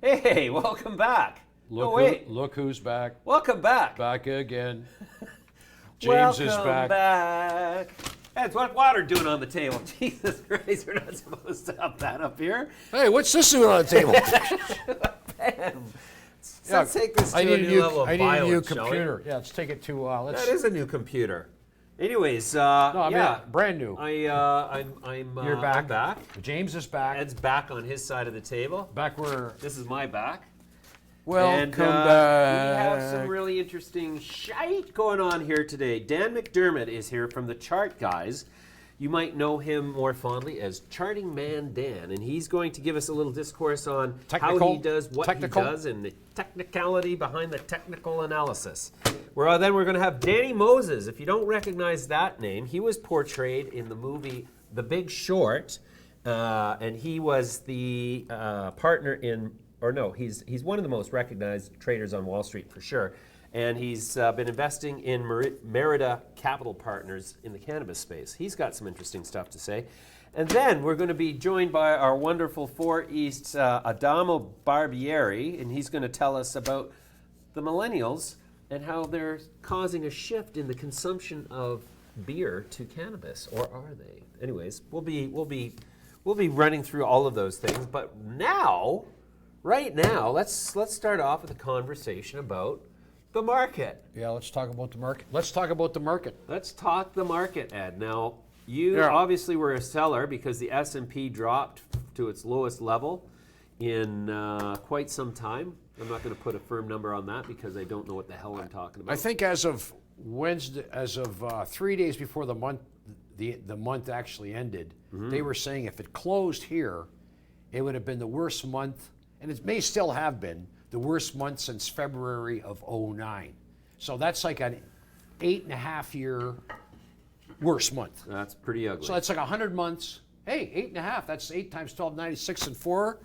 Hey, welcome back. Look who's back. Welcome back. Back again. James is back. Back. That's what water doing on the table. Jesus Christ, we're not supposed to have that up here. Hey, what's this doing on the table? Bam. Let's take this to a new level of I need a new violence, shall we? computer. Yeah, let's take it to. That is a new computer. Anyways, brand new. You're back. I'm back. James is back. Ed's back on his side of the table. Back where. This is my back. Welcome and, back. We have some really interesting shite going on here today. Dan McDermitt is here from the Chart Guys. You might know him more fondly as Charting Man Dan, and he's going to give us a little discourse on how he does what he does and the technicality behind the technical analysis. Then we're going to have Danny Moses. If you don't recognize that name, he was portrayed in the movie The Big Short, and he was the partner in, he's one of the most recognized traders on Wall Street for sure. And he's been investing in Merida Capital Partners in the cannabis space. He's got some interesting stuff to say. And then we're going to be joined by our wonderful 4 East Adamo Barbieri, and he's going to tell us about the millennials and how they're causing a shift in the consumption of beer to cannabis, or are they? Anyways, we'll be running through all of those things. But now, right now, let's start off with a conversation about the market. Yeah, let's talk about the market. Let's talk about the market. Let's talk the market, Ed. Now, you obviously were a seller because the S&P dropped to its lowest level in quite some time. I'm not going to put a firm number on that because I don't know what the hell I'm talking about. I think as of Wednesday, 3 days before the month actually ended, they were saying if it closed here, it would have been the worst month, and it may still have been, the worst month since February of 2009. So that's like an 8.5-year worst month. That's pretty ugly. So that's like 100 months. Hey, 8.5, that's 8 times 12, 96 and 4,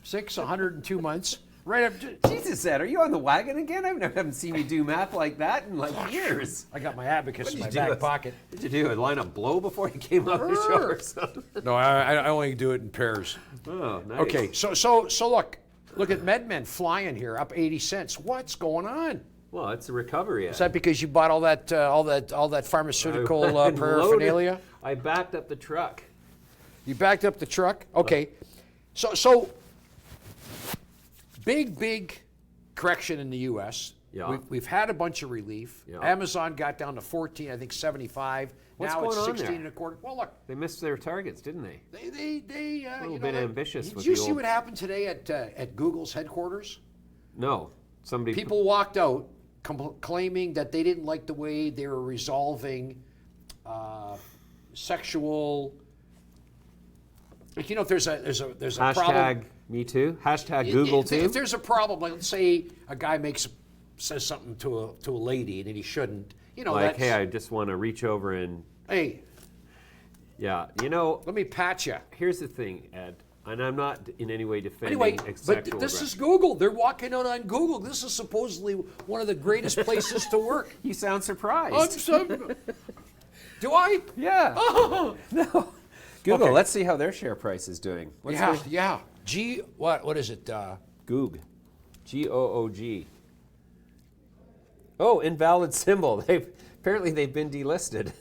102 months. Right up to, Jesus, Ed, are you on the wagon again? I haven't seen you do math like that in like years. I got my abacus in my back pocket. What did you do, a line of blow before you came out the show or something? No, I only do it in pairs. Oh, nice. Okay, so look at MedMen flying here, up 80 cents. What's going on? Well, it's a recovery. Is that because you bought all that pharmaceutical paraphernalia? I backed up the truck. You backed up the truck? Okay. So big correction in the U.S. Yeah. We've had a bunch of relief. Yeah. Amazon got down to 14, I think 75. What's now going it's on 16 there? and a quarter. Well, look. They missed their targets, didn't they? They a little bit ambitious. Did you see what happened today at Google's headquarters? No. People walked out claiming that they didn't like the way they were resolving sexual. Like, if there's a hashtag problem. Me too. Hashtag Google too. If there's a problem, like let's say a guy says something to a lady and he shouldn't. Like, hey, I just want to reach over and. Hey. Yeah, let me pat you. Here's the thing, Ed, and I'm not in any way defending but this is Google. They're walking out on Google. This is supposedly one of the greatest places to work. You sound surprised. Do I? Yeah. Oh, no. Google. Okay. Let's see how their share price is doing. Yeah. What is it? Goog. GOOG. Oh, invalid symbol. Apparently they've been delisted.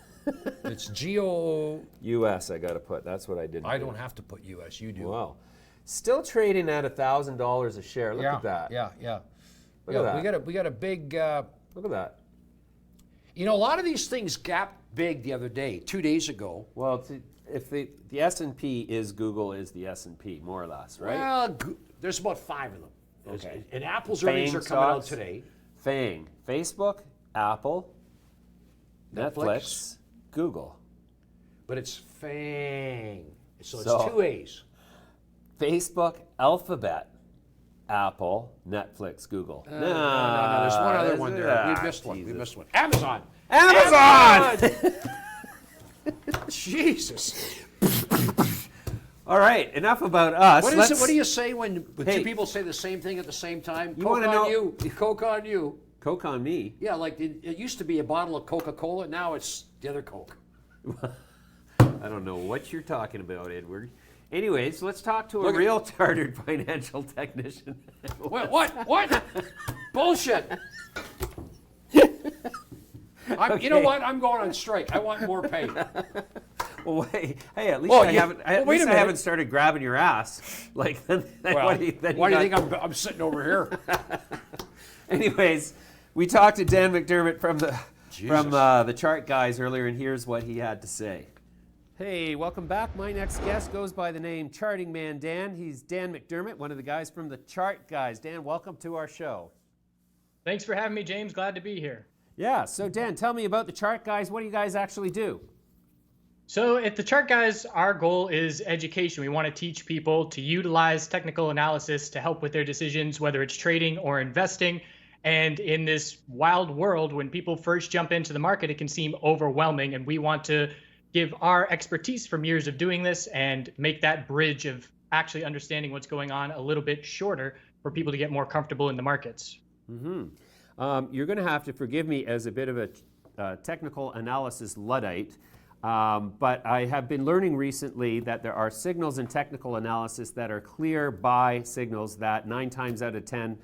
It's GOO. US, I got to put. That's what I did. I don't have to put US. You do. Wow. Still trading at $1,000 a share. Look at that. Yeah. Look at that. We got a big. Look at that. A lot of these things gapped big the other day, 2 days ago. Well, if the S&P is Google is the S&P, more or less, right? Well, there's about 5 of them. Okay. And Apple's earnings are coming out today. FANG. Facebook, Apple, Netflix, Google. But it's FANG. So it's 2 A's. Facebook, Alphabet, Apple, Netflix, Google. No. There's one other one there. We missed one. Amazon. Jesus. All right, enough about us. What do you say when two people say the same thing at the same time? Coke on you. Coke on me? Yeah, like it used to be a bottle of Coca-Cola. Now it's the other Coke. I don't know what you're talking about, Edward. Anyways, let's talk to a real chartered financial technician. What? Bullshit. You know what? I'm going on strike. I want more pay. Well, wait, hey, at least I haven't started grabbing your ass. Like, Well, why do you think I'm sitting over here? Anyways, we talked to Dan McDermitt from the chart guys earlier, and here's what he had to say. Hey, welcome back. My next guest goes by the name Charting Man Dan. He's Dan McDermitt, one of the guys from the chart guys. Dan, welcome to our show. Thanks for having me, James. Glad to be here. Yeah, so Dan, tell me about the chart guys. What do you guys actually do? So at the Chart Guys, our goal is education. We want to teach people to utilize technical analysis to help with their decisions, whether it's trading or investing. And in this wild world, when people first jump into the market, it can seem overwhelming. And we want to give our expertise from years of doing this and make that bridge of actually understanding what's going on a little bit shorter for people to get more comfortable in the markets. Mm-hmm. You're going to have to forgive me as a bit of a technical analysis Luddite. But I have been learning recently that there are signals in technical analysis that are clear buy signals that 9 times out of 10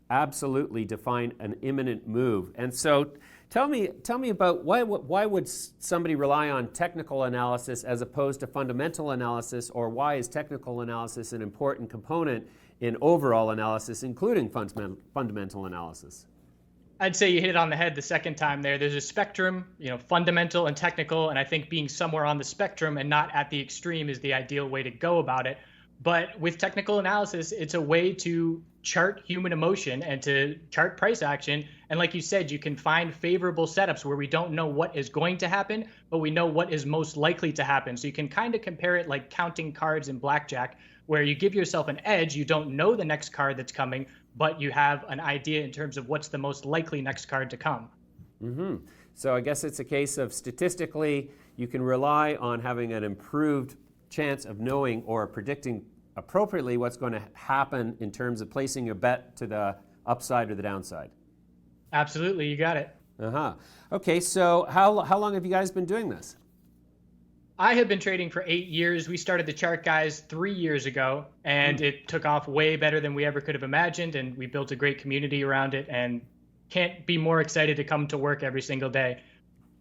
absolutely define an imminent move. And so tell me about why would somebody rely on technical analysis as opposed to fundamental analysis, or why is technical analysis an important component in overall analysis, including fundamental analysis? I'd say you hit it on the head the second time there. There's a spectrum, fundamental and technical, and I think being somewhere on the spectrum and not at the extreme is the ideal way to go about it. But with technical analysis, it's a way to chart human emotion and to chart price action. And like you said, you can find favorable setups where we don't know what is going to happen, but we know what is most likely to happen. So you can kind of compare it like counting cards in blackjack, where you give yourself an edge. You don't know the next card that's coming, but you have an idea in terms of what's the most likely next card to come. Mm-hmm. So I guess it's a case of statistically, you can rely on having an improved chance of knowing or predicting appropriately what's going to happen in terms of placing your bet to the upside or the downside. Absolutely, you got it. Uh-huh. Okay, so how long have you guys been doing this? I have been trading for 8 years. We started the Chart Guys 3 years ago, and it took off way better than we ever could have imagined, and we built a great community around it, and can't be more excited to come to work every single day.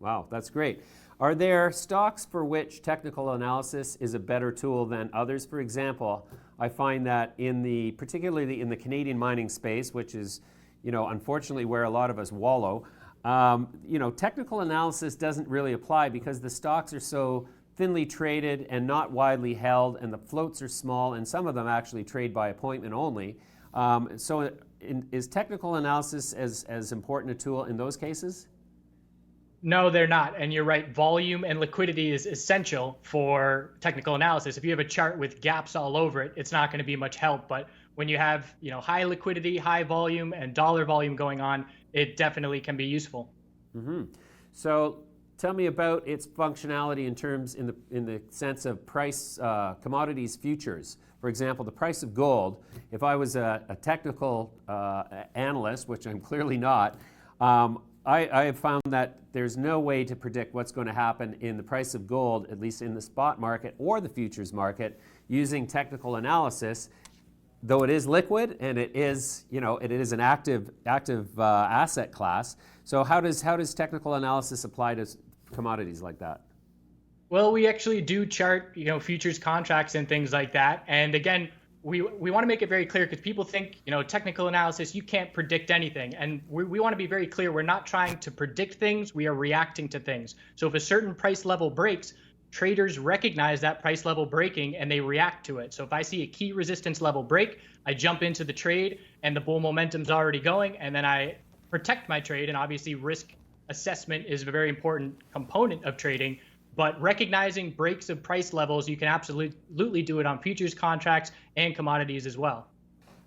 Wow, that's great. Are there stocks for which technical analysis is a better tool than others? For example, I find that particularly in the Canadian mining space, which is, unfortunately where a lot of us wallow, technical analysis doesn't really apply because the stocks are so thinly traded and not widely held, and the floats are small, and some of them actually trade by appointment only. Is technical analysis as important a tool in those cases? No, they're not. And you're right. Volume and liquidity is essential for technical analysis. If you have a chart with gaps all over it, it's not going to be much help. But when you have, high liquidity, high volume, and dollar volume going on, it definitely can be useful. Mm-hmm. So tell me about its functionality in the sense of price commodities futures. For example, the price of gold. If I was a technical analyst, which I'm clearly not, I have found that there's no way to predict what's going to happen in the price of gold, at least in the spot market or the futures market, using technical analysis. Though it is liquid and it is an active asset class. So how does technical analysis apply to commodities like that? Well, we actually do chart, futures contracts and things like that. And again, we want to make it very clear because people think, technical analysis, you can't predict anything. And we want to be very clear. We're not trying to predict things. We are reacting to things. So if a certain price level breaks, traders recognize that price level breaking and they react to it. So if I see a key resistance level break, I jump into the trade and the bull momentum's already going, and then I protect my trade. And obviously risk assessment is a very important component of trading, but recognizing breaks of price levels, you can absolutely do it on futures contracts and commodities as well.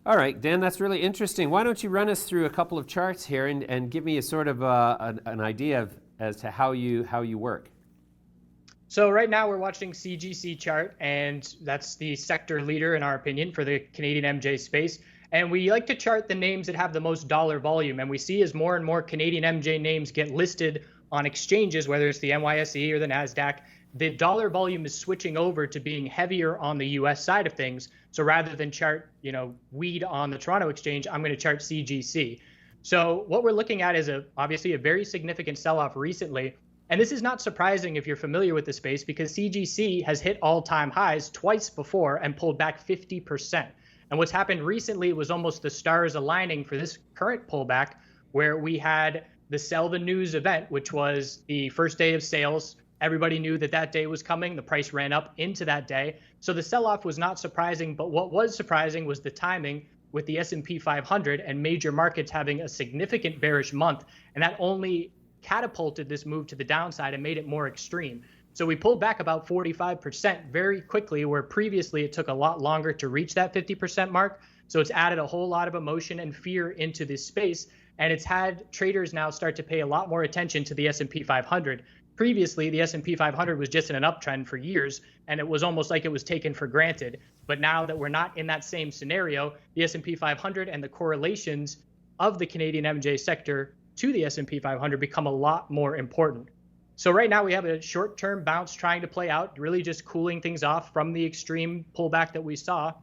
All right, Dan, that's really interesting. Why don't you run us through a couple of charts here and give me a sort of an idea as to how you work. So right now we're watching CGC chart, and that's the sector leader in our opinion for the Canadian MJ space. And we like to chart the names that have the most dollar volume. And we see as more and more Canadian MJ names get listed on exchanges, whether it's the NYSE or the NASDAQ, the dollar volume is switching over to being heavier on the US side of things. So rather than chart, weed on the Toronto exchange, I'm going to chart CGC. So what we're looking at is obviously a very significant sell-off recently. And this is not surprising if you're familiar with the space, because CGC has hit all-time highs twice before and pulled back 50%. And what's happened recently was almost the stars aligning for this current pullback, where we had the Sell the News event, which was the first day of sales. Everybody knew that day was coming. The price ran up into that day. So the sell-off was not surprising, but what was surprising was the timing with the S&P 500 and major markets having a significant bearish month. And that only catapulted this move to the downside and made it more extreme. So we pulled back about 45% very quickly, where previously it took a lot longer to reach that 50% mark. So it's added a whole lot of emotion and fear into this space. And it's had traders now start to pay a lot more attention to the S&P 500. Previously, the S&P 500 was just in an uptrend for years, and it was almost like it was taken for granted. But now that we're not in that same scenario, the S&P 500 and the correlations of the Canadian MJ sector to the S&P 500 become a lot more important. So right now we have a short-term bounce trying to play out, really just cooling things off from the extreme pullback that we saw.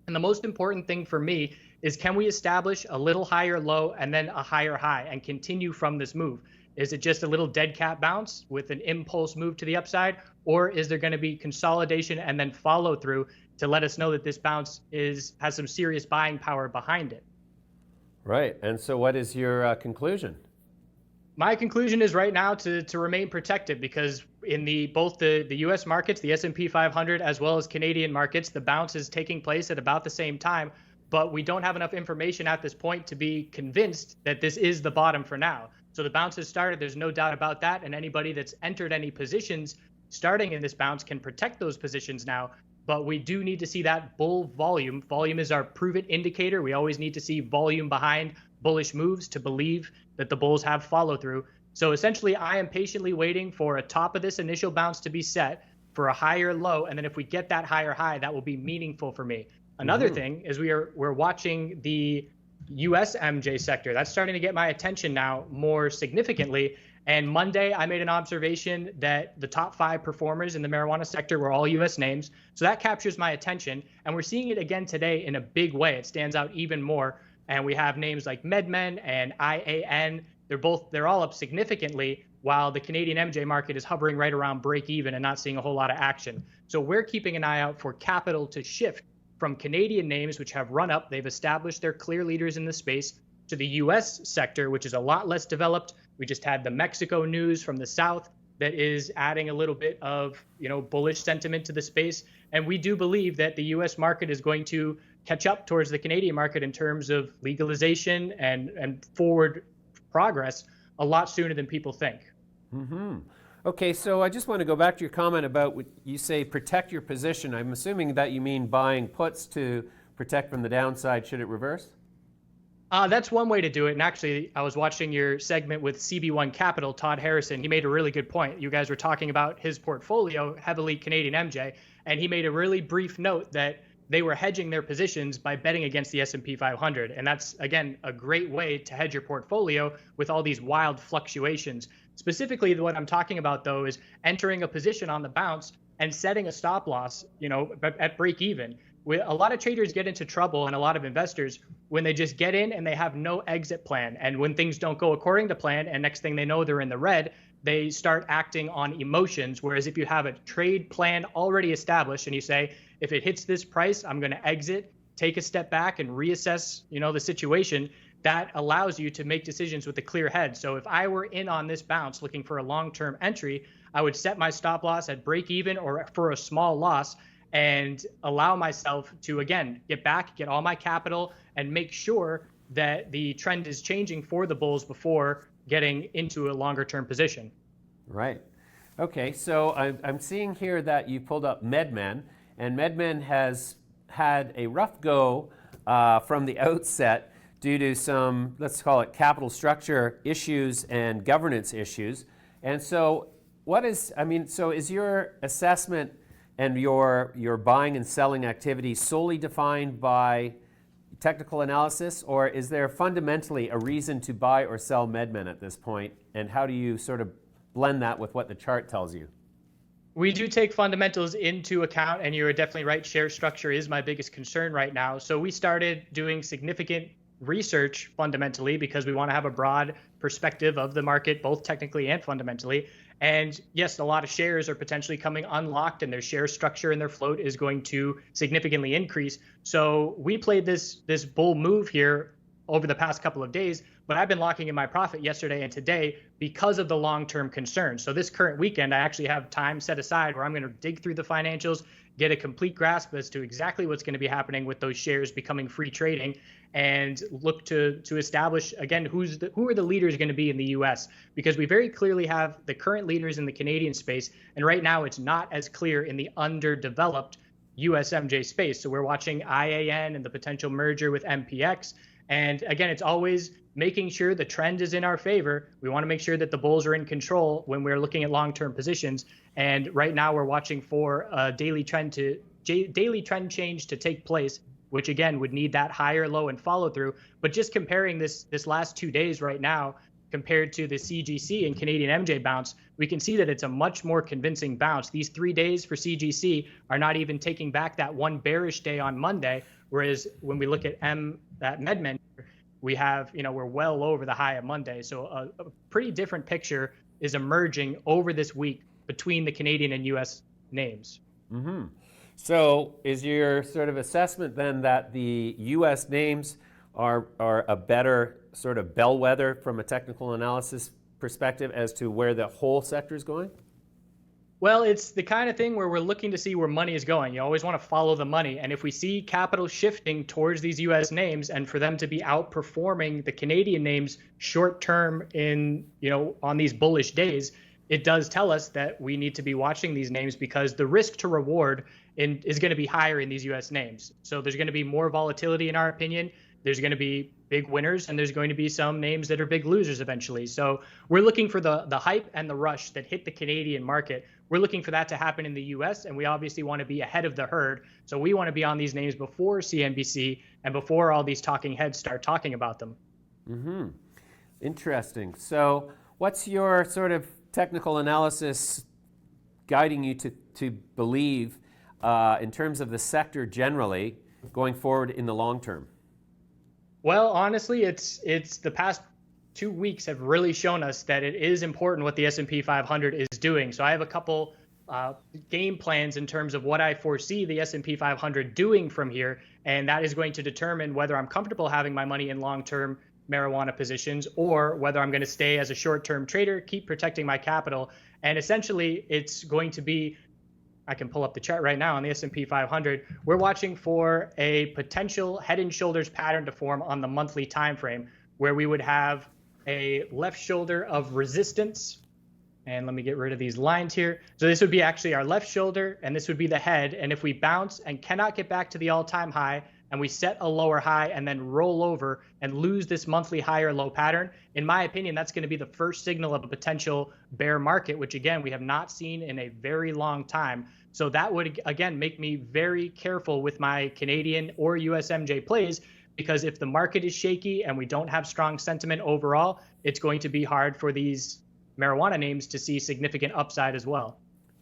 And the most important thing for me is, can we establish a little higher low and then a higher high and continue from this move? Is it just a little dead cat bounce with an impulse move to the upside, or is there going to be consolidation and then follow through to let us know that this bounce has some serious buying power behind it? Right. And so what is your conclusion? My conclusion is right now to remain protected, because in both the US markets, the S&P 500, as well as Canadian markets, the bounce is taking place at about the same time, but we don't have enough information at this point to be convinced that this is the bottom for now. So the bounce has started, there's no doubt about that, and anybody that's entered any positions starting in this bounce can protect those positions now. But we do need to see that bull volume. Volume is our proven indicator. We always need to see volume behind bullish moves to believe that the bulls have follow through. So essentially, I am patiently waiting for a top of this initial bounce to be set, for a higher low, and then if we get that higher high, that will be meaningful for me. Another thing is we're watching the US MJ sector. That's starting to get my attention now more significantly. And Monday, I made an observation that the top 5 performers in the marijuana sector were all US names. So that captures my attention. And we're seeing it again today in a big way. It stands out even more. And we have names like MedMen and IAN. They're all up significantly, while the Canadian MJ market is hovering right around break even and not seeing a whole lot of action. So we're keeping an eye out for capital to shift from Canadian names, which have run up, they've established their clear leaders in the space, to the US sector, which is a lot less developed. We just had the Mexico news from the south that is adding a little bit of, bullish sentiment to the space. And we do believe that the US market is going to catch up towards the Canadian market in terms of legalization and forward progress a lot sooner than people think. Okay, so I just want to go back to your comment about what you say, protect your position. I'm assuming that you mean buying puts to protect from the downside should it reverse? That's one way to do it. And actually, I was watching your segment with CB1 Capital, Todd Harrison. He made a really good point. You guys were talking about his portfolio, heavily Canadian MJ, and he made a really brief note that they were hedging their positions by betting against the S&P 500. And that's, again, a great way to hedge your portfolio with all these wild fluctuations. Specifically, what I'm talking about, though, is entering a position on the bounce and setting a stop loss, at break even. A lot of traders get into trouble, and a lot of investors, when they just get in and they have no exit plan. And when things don't go according to plan, and next thing they know, they're in the red, they start acting on emotions. Whereas if you have a trade plan already established and you say, if it hits this price, I'm going to exit, take a step back and reassess, the situation, that allows you to make decisions with a clear head. So if I were in on this bounce looking for a long-term entry, I would set my stop loss at break even or for a small loss, and allow myself to, again, get all my capital and make sure that the trend is changing for the bulls before getting into a longer-term position. Right. Okay, so I'm seeing here that you pulled up MedMen, and MedMen has had a rough go from the outset due to some, let's call it, capital structure issues and governance issues. And so is your assessment and your buying and selling activity solely defined by technical analysis, or is there fundamentally a reason to buy or sell MedMen at this point? And how do you sort of blend that with what the chart tells you? We do take fundamentals into account, and you're definitely right. Share structure is my biggest concern right now. So we started doing significant research fundamentally because we want to have a broad perspective of the market, both technically and fundamentally. And yes, a lot of shares are potentially coming unlocked, and their share structure and their float is going to significantly increase. So we played this bull move here over the past couple of days, but I've been locking in my profit yesterday and today because of the long-term concerns. So this current weekend, I actually have time set aside where I'm going to dig through the financials, get a complete grasp as to exactly what's going to be happening with those shares becoming free trading, and look to establish again who are the leaders going to be in the U.S. because we very clearly have the current leaders in the Canadian space, and right now it's not as clear in the underdeveloped USMJ space. So we're watching IAN and the potential merger with MPX. And again, it's always making sure the trend is in our favor. We want to make sure that the bulls are in control when we're looking at long-term positions. And right now we're watching for a daily trend change to take place, which again would need that higher low and follow through. But just comparing this last 2 days right now compared to the CGC and Canadian MJ bounce, we can see that it's a much more convincing bounce. These 3 days for CGC are not even taking back that one bearish day on Monday. Whereas when we look at MedMen, we have, we're well over the high of Monday. So a pretty different picture is emerging over this week between the Canadian and U.S. names. Mm-hmm. So is your sort of assessment then that the U.S. names are a better sort of bellwether from a technical analysis perspective as to where the whole sector is going? Well, it's the kind of thing where we're looking to see where money is going. You always want to follow the money. And if we see capital shifting towards these U.S. names and for them to be outperforming the Canadian names short term on these bullish days, it does tell us that we need to be watching these names because the risk to reward is going to be higher in these U.S. names. So there's going to be more volatility in our opinion. There's going to be big winners and there's going to be some names that are big losers eventually. So we're looking for the hype and the rush that hit the Canadian market. We're looking for that to happen in the US, and we obviously want to be ahead of the herd. So we want to be on these names before CNBC and before all these talking heads start talking about them. Mm-hmm. Interesting. So what's your sort of technical analysis guiding you to believe in terms of the sector generally going forward in the long term? Well, honestly, it's the past 2 weeks have really shown us that it is important what the S&P 500 is doing. So I have a couple game plans in terms of what I foresee the S&P 500 doing from here, and that is going to determine whether I'm comfortable having my money in long-term marijuana positions or whether I'm going to stay as a short-term trader, keep protecting my capital. And essentially, it's going to be, I can pull up the chart right now on the S&P 500. We're watching for a potential head and shoulders pattern to form on the monthly time frame where we would have a left shoulder of resistance. And let me get rid of these lines here. So this would be actually our left shoulder, and this would be the head. And if we bounce and cannot get back to the all-time high, and we set a lower high and then roll over and lose this monthly high or low pattern, in my opinion, that's going to be the first signal of a potential bear market, which again, we have not seen in a very long time. So that would, again, make me very careful with my Canadian or USMJ plays, because if the market is shaky and we don't have strong sentiment overall, it's going to be hard for these marijuana names to see significant upside as well.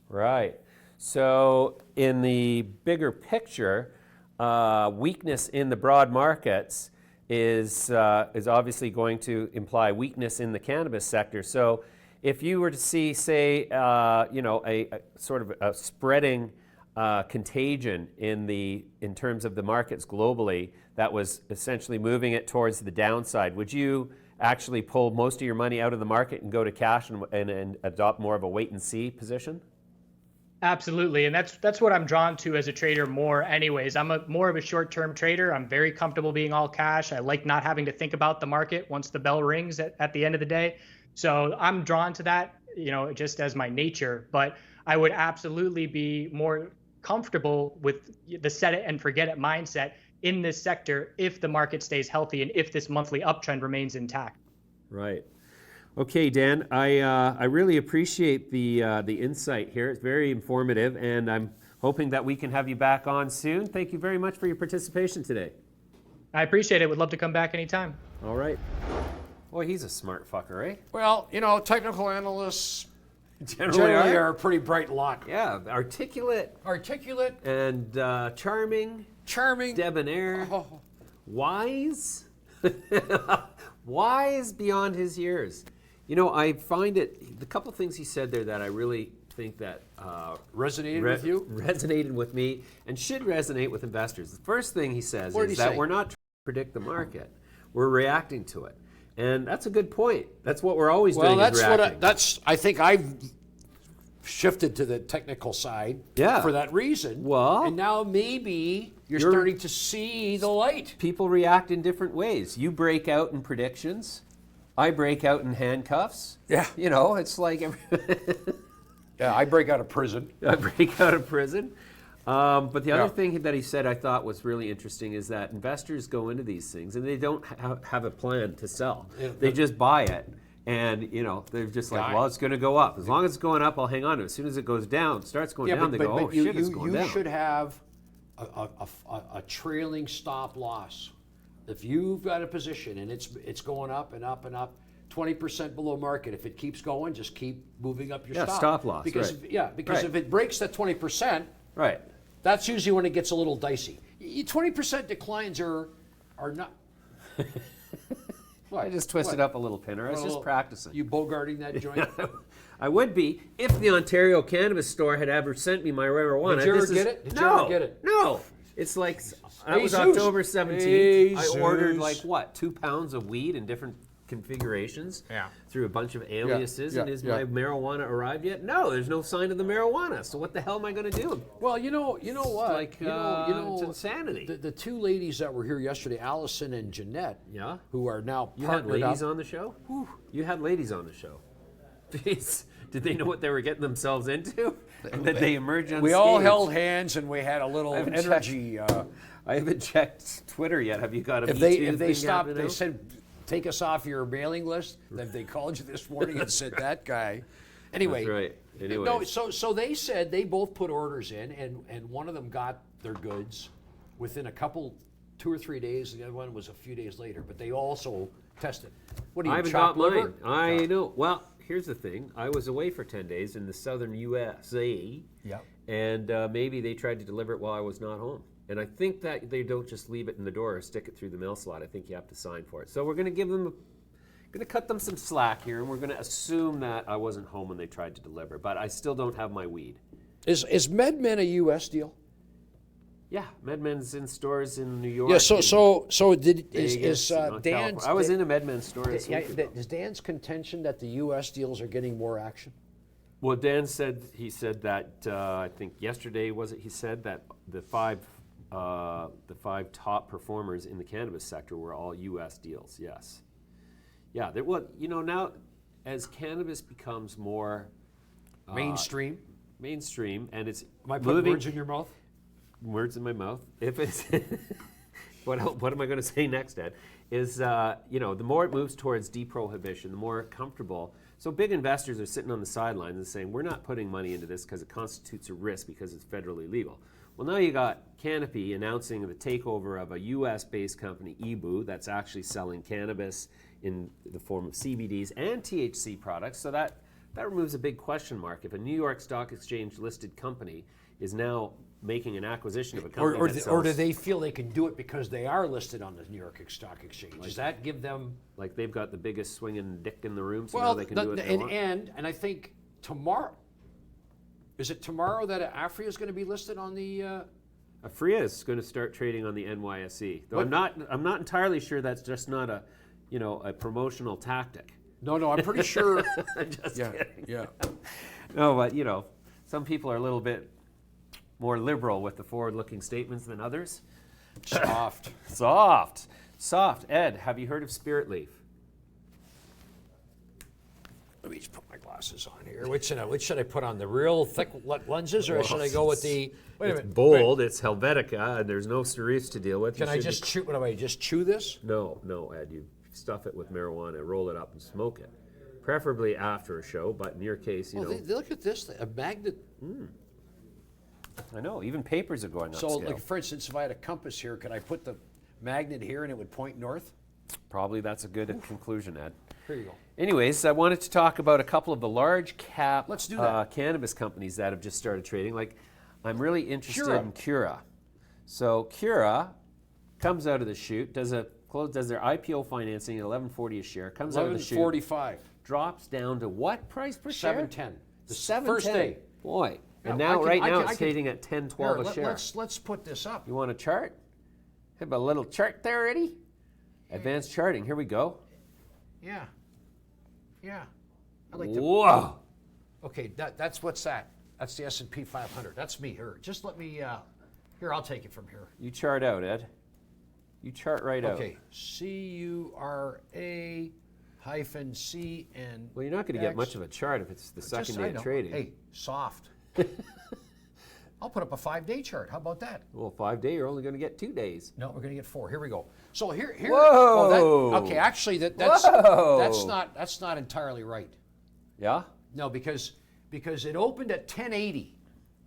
Right. So in the bigger picture, weakness in the broad markets is obviously going to imply weakness in the cannabis sector. So if you were to see, say, a sort of a spreading contagion in terms of the markets globally that was essentially moving it towards the downside, would you actually pull most of your money out of the market and go to cash and adopt more of a wait and see position? Absolutely, and that's what I'm drawn to as a trader more anyways. I'm more of a short-term trader. I'm very comfortable being all cash. I like not having to think about the market once the bell rings at the end of the day. So I'm drawn to that, just as my nature. But I would absolutely be more comfortable with the set it and forget it mindset in this sector if the market stays healthy and if this monthly uptrend remains intact. Right. Okay, Dan, I really appreciate the insight here. It's very informative, and I'm hoping that we can have you back on soon. Thank you very much for your participation today. I appreciate it. Would love to come back anytime. All right. Boy, he's a smart fucker, eh? Well, technical analysts, generally are a pretty bright lot. Yeah, articulate and charming, debonair, wise, wise beyond his years. You know, I find it, the couple things he said there that I really think that resonated with you? Resonated with me and should resonate with investors. The first thing he says is that we're not trying to predict the market. We're reacting to it. And that's a good point. That's what we're always doing. Well, I think I've shifted to the technical side for that reason. Well, and now maybe you're starting to see the light. People react in different ways. You break out in predictions. I break out in handcuffs. Yeah. You know, it's like... Yeah, I break out of prison. I break out of prison. But the other thing that he said I thought was really interesting is that investors go into these things and they don't have a plan to sell. They just buy it. And, you know, they're just like, well, it's going to go up. As long as it's going up, I'll hang on to it. As soon as it goes down, starts going down, they go, oh, shit, it's going down. You should have a trailing stop loss. If you've got a position and it's going up and up and up, 20% below market. If it keeps going, just keep moving up your stop loss. Because if it breaks that 20%, that's usually when it gets a little dicey. 20% declines are not. I just twisted up a little pinner. I was just practicing. You bogarting that joint? I would be if the Ontario Cannabis Store had ever sent me my marijuana. Did you ever get it? Did you ever get it? No. It's like that was October 17th. I ordered like 2 pounds of weed in different configurations through a bunch of aliases, and is my marijuana arrived yet? No, there's no sign of the marijuana. So what the hell am I going to do? Well, you know what? Like, it's insanity. The two ladies that were here yesterday, Allison and Jeanette, who are now you had ladies on the show. Whew. You had ladies on the show. Jeez. Did they know what they were getting themselves into? And did they emerge unscathed? We all held hands and we had a little energy. I haven't checked Twitter yet. Have you got a if they stopped, they said, take us off your mailing list. Then they called you this morning and said that guy. Anyway, that's right. Anyways. No, so they said they both put orders in, and one of them got their goods within 2 or 3 days. The other one was a few days later. But they also tested. What do you? I haven't got mine. I know. Well, here's the thing. I was away for 10 days in the southern USA. Yeah. And maybe they tried to deliver it while I was not home. And I think that they don't just leave it in the door or stick it through the mail slot. I think you have to sign for it. So we're going to going to cut them some slack here, and we're going to assume that I wasn't home when they tried to deliver. But I still don't have my weed. Is MedMen a U.S. deal? Yeah, MedMen's in stores in New York. Yeah. So is Dan's? I was in a MedMen store. Is Dan's contention that the U.S. deals are getting more action? Well, Dan said that I think yesterday he said that the five top performers in the cannabis sector were all U.S. deals. Yes. Yeah. Now as cannabis becomes more mainstream, and it's am I putting words in your mouth? Words in my mouth. If it's what am I going to say next, Ed? Is the more it moves towards deprohibition, the more comfortable. So big investors are sitting on the sidelines and saying, we're not putting money into this because it constitutes a risk because it's federally legal. Well, now you got Canopy announcing the takeover of a U.S.-based company, EBU, that's actually selling cannabis in the form of CBDs and THC products. So that removes a big question mark. If a New York Stock Exchange listed company is now making an acquisition of a company or do they feel they can do it because they are listed on the New York Stock Exchange? Does that give them... Like they've got the biggest swinging dick in the room, so now they can do it and I think tomorrow... Is it tomorrow that Afria is going to be listed on the... Afria is going to start trading on the NYSE. Though I'm not entirely sure that's just not a promotional tactic. No, I'm pretty sure... Just kidding. Yeah. No, but some people are a little bit more liberal with the forward-looking statements than others. Soft. Ed, have you heard of Spirit Leaf? Let me just put my glasses on here. Which should I put on? The real thick lenses, or should I go with the... Wait a minute. It's bold, it's Helvetica, and there's no serifs to deal with. Can I just chew? What do I just chew this? No, Ed. You stuff it with marijuana, roll it up, and smoke it. Preferably after a show, but in your case, look at this, a magnet. I know, even papers are going upscale. So, like, for instance, if I had a compass here, could I put the magnet here and it would point north? Probably that's a good conclusion, Ed. Here you go. Anyways, I wanted to talk about a couple of the large cap Let's do that. cannabis companies that have just started trading. Like, I'm really interested CURA. in CURA. So CURA comes out of the chute, does their IPO financing at $11.40 a share, comes out of the chute, $11.45. drops down to what price per share? $7.10. The $7.10. first day. Boy. And Yeah, now, right now, I it's trading at $10.12 a share. Let's put this up. You want a chart? Have a little chart there, Eddie? Advanced charting. Here we go. Yeah. Yeah. I like to. Whoa. Okay, that's what's that? That's the S&P 500. That's me here. Just let me. Here, I'll take it from here. You chart out, Ed. You chart right out. Okay. CURA hyphen CN. Well, you're not going to get much of a chart if it's the second day of trading. Hey, soft. I'll put up a 5-day chart. How about that? Well, 5 day, you're only going to get 2 days. No, we're going to get 4. Here we go. So here. Whoa. Okay, actually, that's not entirely right. Yeah? No, because it opened at 1080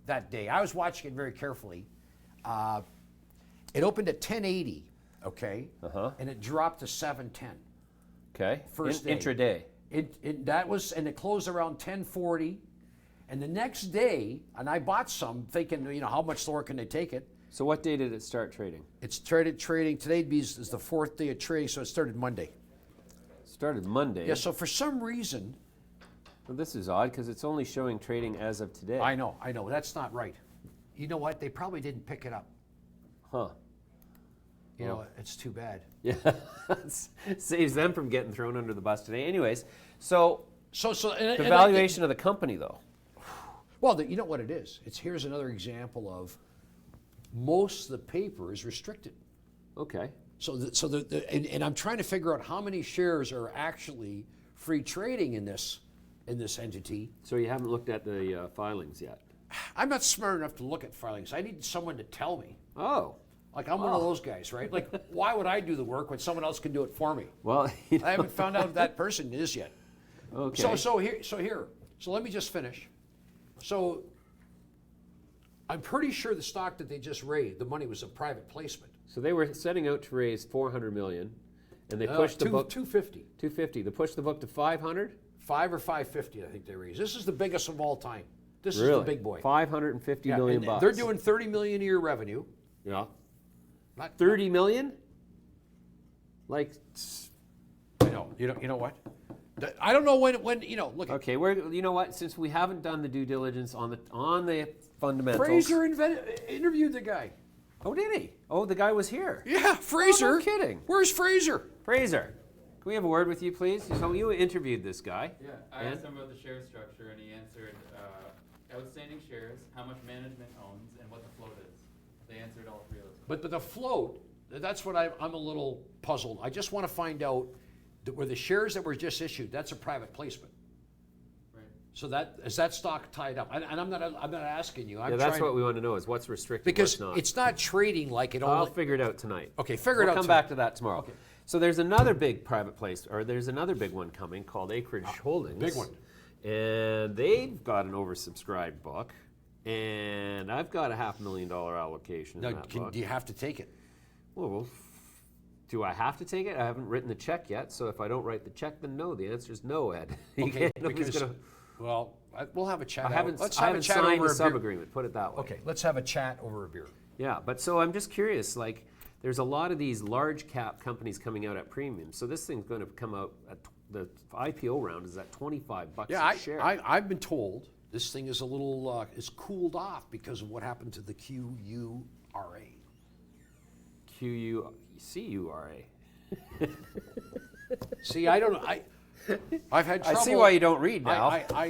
that day. I was watching it very carefully. It opened at 1080, okay, and it dropped to 710. Okay. First day. Intraday. And it closed around 1040, and the next day, and I bought some thinking, how much lower can they take it? So what day did it start trading? It started trading. Today is the 4th day of trading, so it started Monday. Started Monday. Yeah. So for some reason, Well, this is odd because it's only showing trading as of today. I know. That's not right. You know what? They probably didn't pick it up. Huh. It's too bad. Yeah. Saves them from getting thrown under the bus today. Anyways, so the valuation of the company, though. Well, you know what it is? Here's another example of most of the paper is restricted. Okay. And I'm trying to figure out how many shares are actually free trading in this entity. So you haven't looked at the filings yet? I'm not smart enough to look at filings. I need someone to tell me. Oh. Like I'm one of those guys, right? Like, why would I do the work when someone else can do it for me? Well, I haven't found out who that person is yet. Okay. So let me just finish. So I'm pretty sure the stock that they just raised, the money was a private placement. So they were setting out to raise $400 million, and they pushed the book 250. 250. They pushed the book to 500. 5 or 550, I think they raised. This is the biggest of all time. This Really? is the big boy. 550 million bucks. They're doing 30 million a year revenue. Yeah. Not 30 million? Like. I know. You know what? I don't know when look. Okay, you know what? Since we haven't done the due diligence on the fundamentals. Fraser interviewed the guy. Oh, did he? Oh, the guy was here. Yeah, Fraser. Oh, no kidding. Where's Fraser? Fraser, can we have a word with you, please? So you interviewed this guy. Yeah, I asked him about the share structure, and he answered outstanding shares, how much management owns, and what the float is. They answered all three of those. But the float, that's what I'm a little puzzled. I just want to find out that were the shares that were just issued, that's a private placement. Right. So is that stock tied up? And I'm not asking you. That's what we want to know is what's restricted, because what's not. it's not trading like it I'll only. figure it out tonight. Okay, figure it out. We'll come back to that tomorrow. Okay. So there's another big private place, or there's another big one coming called Acreage Holdings. Big one. And they've got an oversubscribed book, and I've got a $500,000 allocation in that book. Do you have to take it? Well, do I have to take it? I haven't written the check yet, so if I don't write the check, then no. The answer is no, Ed. Okay, Nobody's gonna. Well, we'll have a chat. I haven't Let's have a chat signed over the a beer. sub-agreement, put it that way. Okay, let's have a chat over a beer. Yeah, but so I'm just curious, like, there's a lot of these large cap companies coming out at premium. So this thing's going to come out at the IPO round is at $25 a share. I've been told this thing is a little is cooled off because of what happened to the CURA. CURA. See, I don't know. I've had trouble. I see why you don't read now. How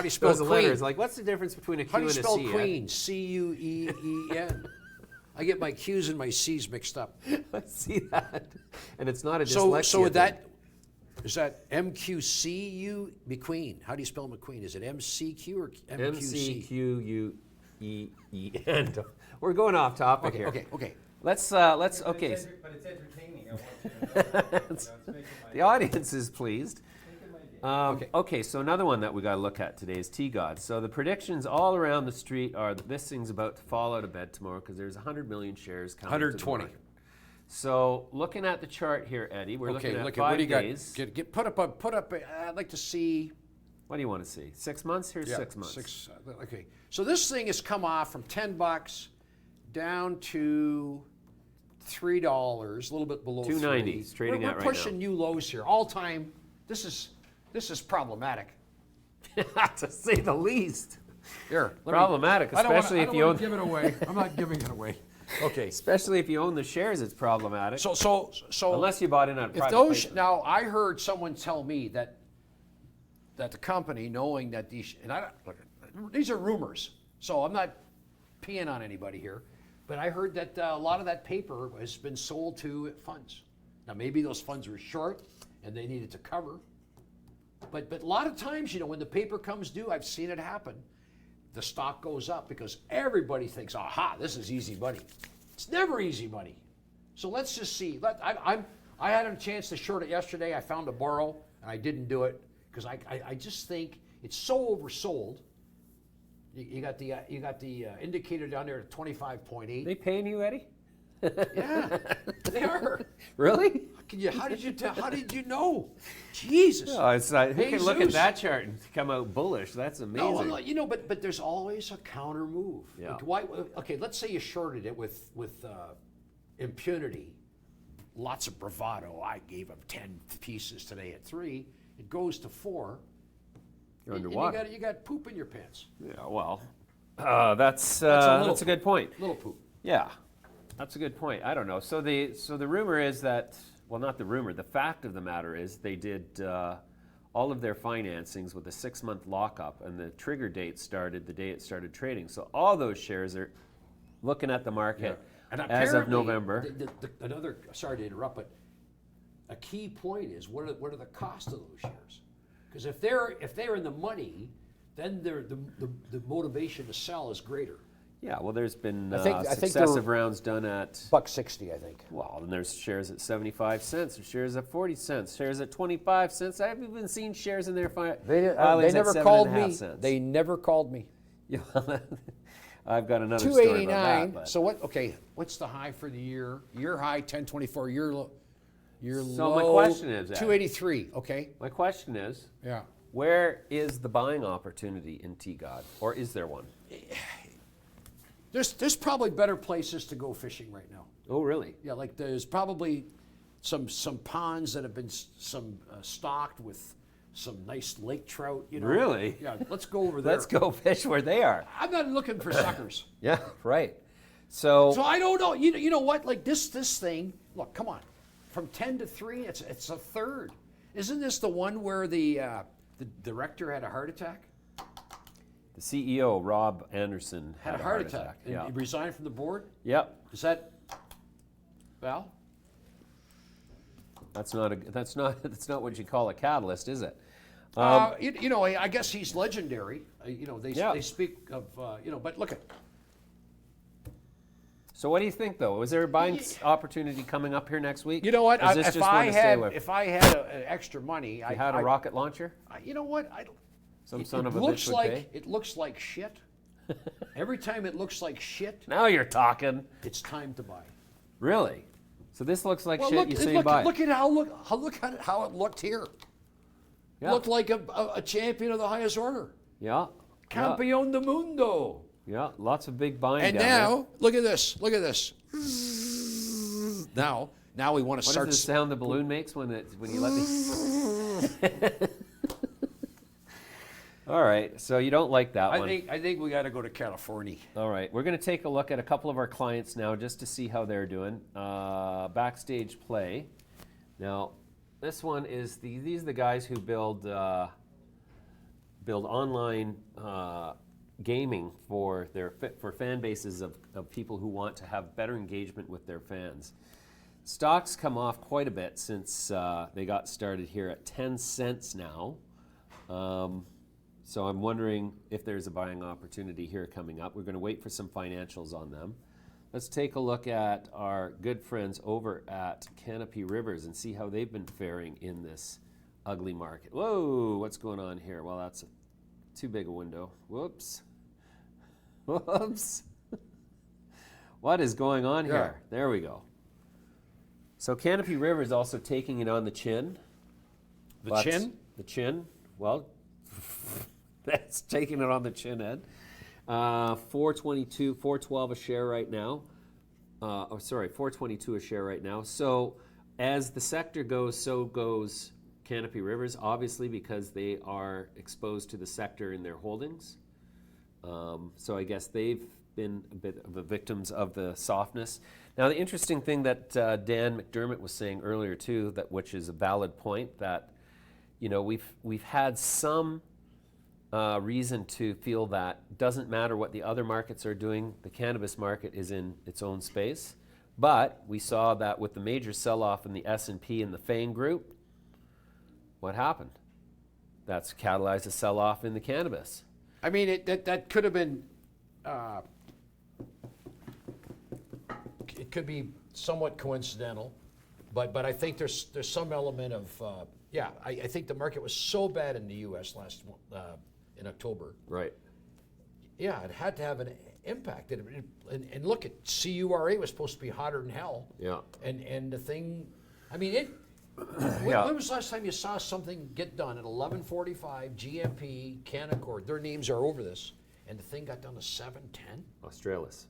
do you spell Those queen? letters, like, what's the difference between a Q How do you and a spell C? queen? CUEEN. I get my Q's and my C's mixed up. I see that, and it's not a dyslexia. So thing. is that MQCU McQueen? How do you spell McQueen? Is it MCQ or MQC? MCQUEEN. We're going off topic here. Okay. Let's. But it's entertaining. I want you to know. It's making my The audience is pleased. my day. Okay, so another one that we got to look at today is TGOD. So the predictions all around the street are that this thing's about to fall out of bed tomorrow because there's 100 million shares coming. 120. So looking at the chart here, Eddie, we're looking at look 5 what do you days. got? Put up. I'd like to see. What do you want to see? 6 months? Here's 6 months. Okay. So this thing has come off from $10 down to $3, a little bit below $2.90 $3. it's trading we're at right pushing now. new lows here all time. This is problematic. To say the least. Here, Problematic, especially if you own. Give it away. I'm not giving it away. Okay. Especially if you own the shares, it's problematic. So Unless you bought in on a if private those placement. now, I heard someone tell me that the company, knowing that these, and these are rumors, so I'm not peeing on anybody here, but I heard that a lot of that paper has been sold to funds. Now maybe those funds were short and they needed to cover, but a lot of times, when the paper comes due, I've seen it happen. The stock goes up because everybody thinks, aha, this is easy money. It's never easy money. So let's just see. I had a chance to short it yesterday. I found a borrow, and I didn't do it because I just think it's so oversold. You got the indicator down there at 25.8. They paying you, Eddie? Yeah, they are. Really? How did you know? Jesus. Oh, it's like, who can look at Jesus. that chart and come out bullish? That's amazing. No, but there's always a counter move. Yeah. Like why? Okay, let's say you shorted it with impunity, lots of bravado. I gave him 10 pieces today at 3. It goes to 4. You're and underwater. you got poop in your pants. Yeah, well, that's little a good point. Little poop. Yeah, that's a good point. I don't know. So the rumor is that, well, not the rumor. The fact of the matter is they did all of their financings with a 6-month lockup, and the trigger date started the day it started trading. So all those shares are looking at the market And as of apparently, November. another. Sorry to interrupt, but a key point is what are the costs of those shares? Because if they're in the money, then the motivation to sell is greater. Yeah, well, there's been I think successive they're rounds done at, $1.60, I think. well, and there's shares at 75 cents, there's shares at 40 cents, shares at 25 cents. I haven't even seen shares in there They never called me. They never called me. Yeah, I've got another story about that. $2.89. But. So what? Okay, what's the high for the year? Year high 10.24. Year low. So my question is, Ed, 2.83. Okay. my question is, Yeah. where is the buying opportunity in TGOD, or is there one? There's probably better places to go fishing right now. Oh, really? Yeah, like there's probably some ponds that have been stocked with some nice lake trout. Really? Yeah. Let's go over there. Let's go fish where they are. I'm not looking for suckers. Yeah, right. So So I don't know. You know what? Like this thing. Look, come on. From 10 to 3, it's a third. Isn't this the one where the director had a heart attack? the CEO, Rob Anderson, Had a heart attack. And he resigned from the board? Yep. Is that Val? That's not what you call a catalyst, is it? I guess he's legendary. They speak of but look at. So what do you think, though? Is there a buying opportunity coming up here next week? You know what? Or is this If just one to stay away from? if I had extra money, You had a rocket launcher? You know what? Some son of a bitch would pay? It looks like shit. Every time it looks like shit, Now you're talking. it's time to buy. Really? So this looks like shit. Look, You say buy. look at how it looked here. Yeah. Looked like a champion of the highest order. Yeah. Campeón del mundo. Yeah. Lots of big buying. And down there. now, look at this. Look at this. Now we want to What start. is the sound the balloon makes when you let me? All right. So you don't like that one. I think we got to go to California. All right, we're going to take a look at a couple of our clients now just to see how they're doing. Backstage Play. Now, this one is these are the guys who build online gaming for fan bases of people who want to have better engagement with their fans. Stocks come off quite a bit since they got started here at 10 cents now. So I'm wondering if there's a buying opportunity here coming up. We're going to wait for some financials on them. Let's take a look at our good friends over at Canopy Rivers and see how they've been faring in this ugly market. Whoa, what's going on here? Well, that's too big a window. Whoops. Whoops. What is going on here? There we go. So Canopy Rivers also taking it on the chin. The chin? The chin. Well, that's taking it on the chin, Ed. 422, 412 a share right now. 422 a share right now. So as the sector goes, so goes Canopy Rivers, obviously, because they are exposed to the sector in their holdings. So I guess they've been a bit of the victims of the softness. Now, the interesting thing that Dan McDermitt was saying earlier too, which is a valid point, that we've had some reason to feel that doesn't matter what the other markets are doing. The cannabis market is in its own space, but we saw that with the major sell-off in the S&P and the FANG group, what happened? That's catalyzed a sell-off in the cannabis. I mean, that could have been. It could be somewhat coincidental, but I think there's some element of I think the market was so bad in the U.S. in October. Right. Yeah, it had to have an impact. And look at CURA was supposed to be hotter than hell. Yeah. And the thing, I mean, when was the last time you saw something get done at 11:45? GMP, Canaccord, their names are over this, and the thing got done to 7:10. Australis.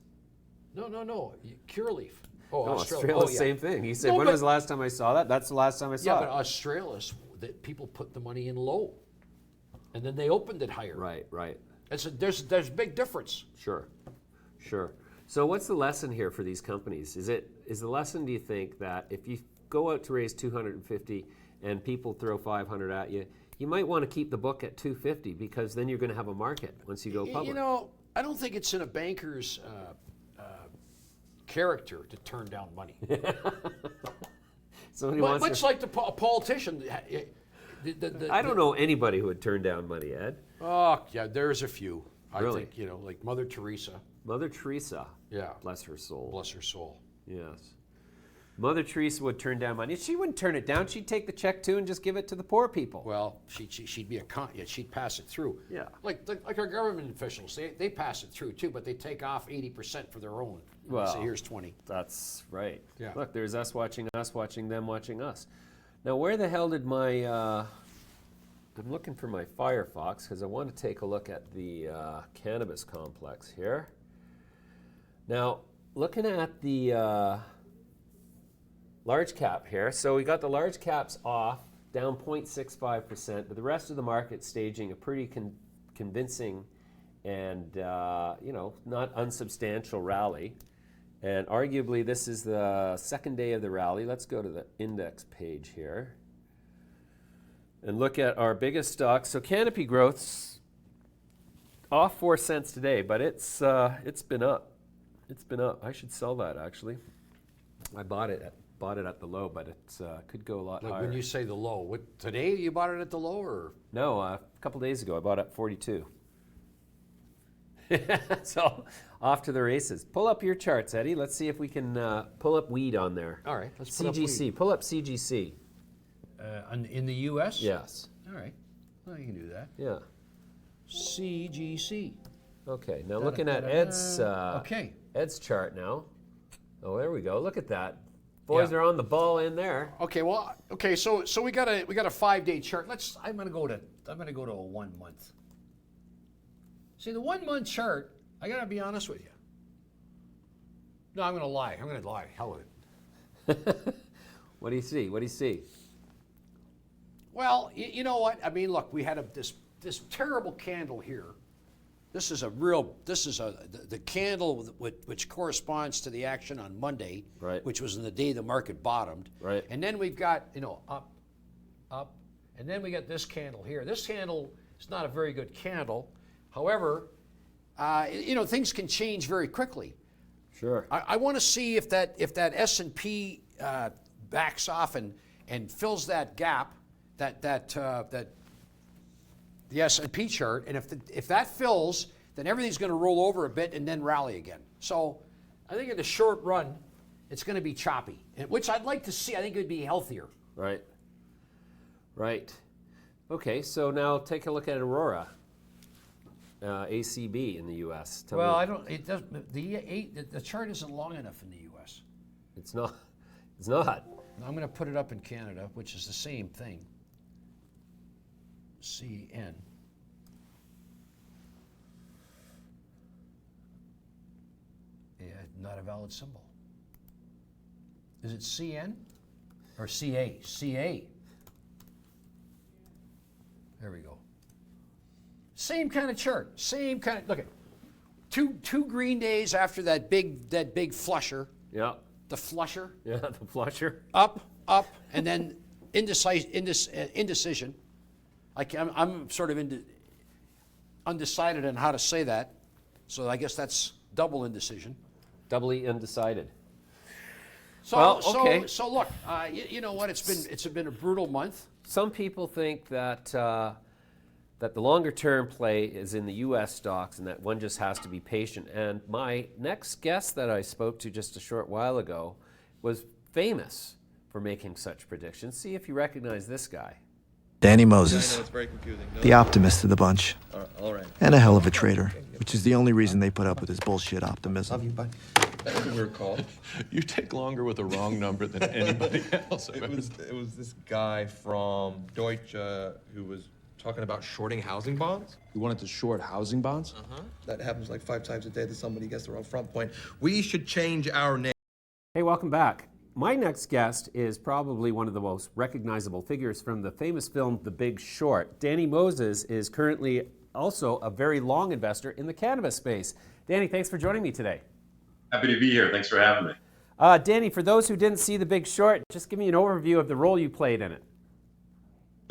No. Curaleaf. Oh, Australis. Australis, same thing. He said, when was the last time I saw that? That's the last time I saw Yeah, it. but Australis, people put the money in low, and then they opened it higher. Right. There's a big difference. Sure. So what's the lesson here for these companies? Is the lesson, do you think, that if you go out to raise 250 and people throw 500 at you, you might want to keep the book at 250 because then you're going to have a market once you go public? I don't think it's in a banker's character to turn down money. Much like a politician. I don't know anybody who would turn down money, Ed. Oh, yeah, there's a few. Really? I think, like Mother Teresa. Mother Teresa. Yeah. Bless her soul. Bless her soul. Yes. Mother Teresa would turn down money. She wouldn't turn it down. She'd take the check too and just give it to the poor people. Well, she'd be she'd pass it through. Yeah. Like our government officials, they pass it through too, but they take off 80% for their own. Well, say here's 20. That's right. Yeah. Look, there's us watching them watching us. Now, where the hell did my? I'm looking for my Firefox because I want to take a look at the cannabis complex here. Now, looking at the large cap here, so we got the large caps off, down 0.65%, but the rest of the market staging a pretty convincing and not unsubstantial rally. And arguably, this is the second day of the rally. Let's go to the index page here and look at our biggest stocks. So Canopy Growth's off 4 cents today, but it's been up. It's been up. I should sell that actually. I bought it at the low, but it could go a lot higher. When you say the low, today you bought it at the low, or? No, a couple days ago I bought it at 42. So off to the races. Pull up your charts, Eddie. Let's see if we can pull up weed on there. All right, let's put CGC. up weed. Pull up CGC. In the U.S.? Yes. All right. Well, you can do that. Yeah. CGC. Okay. Now looking at Ed's Ed's chart now. Oh, there we go. Look at that. Boys are on the ball in there. Okay. So we got a 5-day chart. I'm gonna go to a 1 month. See, the 1 month chart, I gotta be honest with you. No, I'm gonna lie. Hell with it. What do you see? Well, you know what? I mean, look, we had this terrible candle here. This is the candle which corresponds to the action on Monday, right, which was in the day the market bottomed. Right. And then we've got, up, and then we got this candle here. This candle is not a very good candle. However, things can change very quickly. Sure. I want to see if that S&P backs off and fills that gap, that the S&P chart, and if that fills, then everything's going to roll over a bit and then rally again. So I think in the short run, it's going to be choppy, which I'd like to see. I think it would be healthier. Right. Okay, so now take a look at Aurora, ACB in the U.S. It doesn't. The chart isn't long enough in the U.S. It's not. And I'm going to put it up in Canada, which is the same thing. CN. Yeah, not a valid symbol. Is it CN or CA? CA. There we go. Same kind of chart. Same kind of, look at two green days after that big flusher. Yeah. The flusher. Yeah, the flusher. Up, and then indecision. I'm sort of undecided on how to say that, so I guess that's double indecision. Doubly undecided. So, Well, okay. so look, you know what? It's been a brutal month. Some people think that that the longer term play is in the U.S. stocks and that one just has to be patient. And my next guest that I spoke to just a short while ago was famous for making such predictions. See if you recognize this guy. Danny I Moses, know it's very confusing. No. the optimist of the bunch, All right. and a hell of a trader, which is the only reason they put up with his bullshit optimism. Love you, bud. That was a weird call. You take longer with a wrong number than anybody else. It was this guy from Deutsche who was talking about shorting housing bonds. You wanted to short housing bonds? That happens like 5 times a day that somebody gets the wrong front point. We should change our name. Hey, welcome back. My next guest is probably one of the most recognizable figures from the famous film The Big Short. Danny Moses is currently also a very long investor in the cannabis space. Danny, thanks for joining me today. Happy to be here. Thanks for having me. Danny, for those who didn't see The Big Short, just give me an overview of the role you played in it.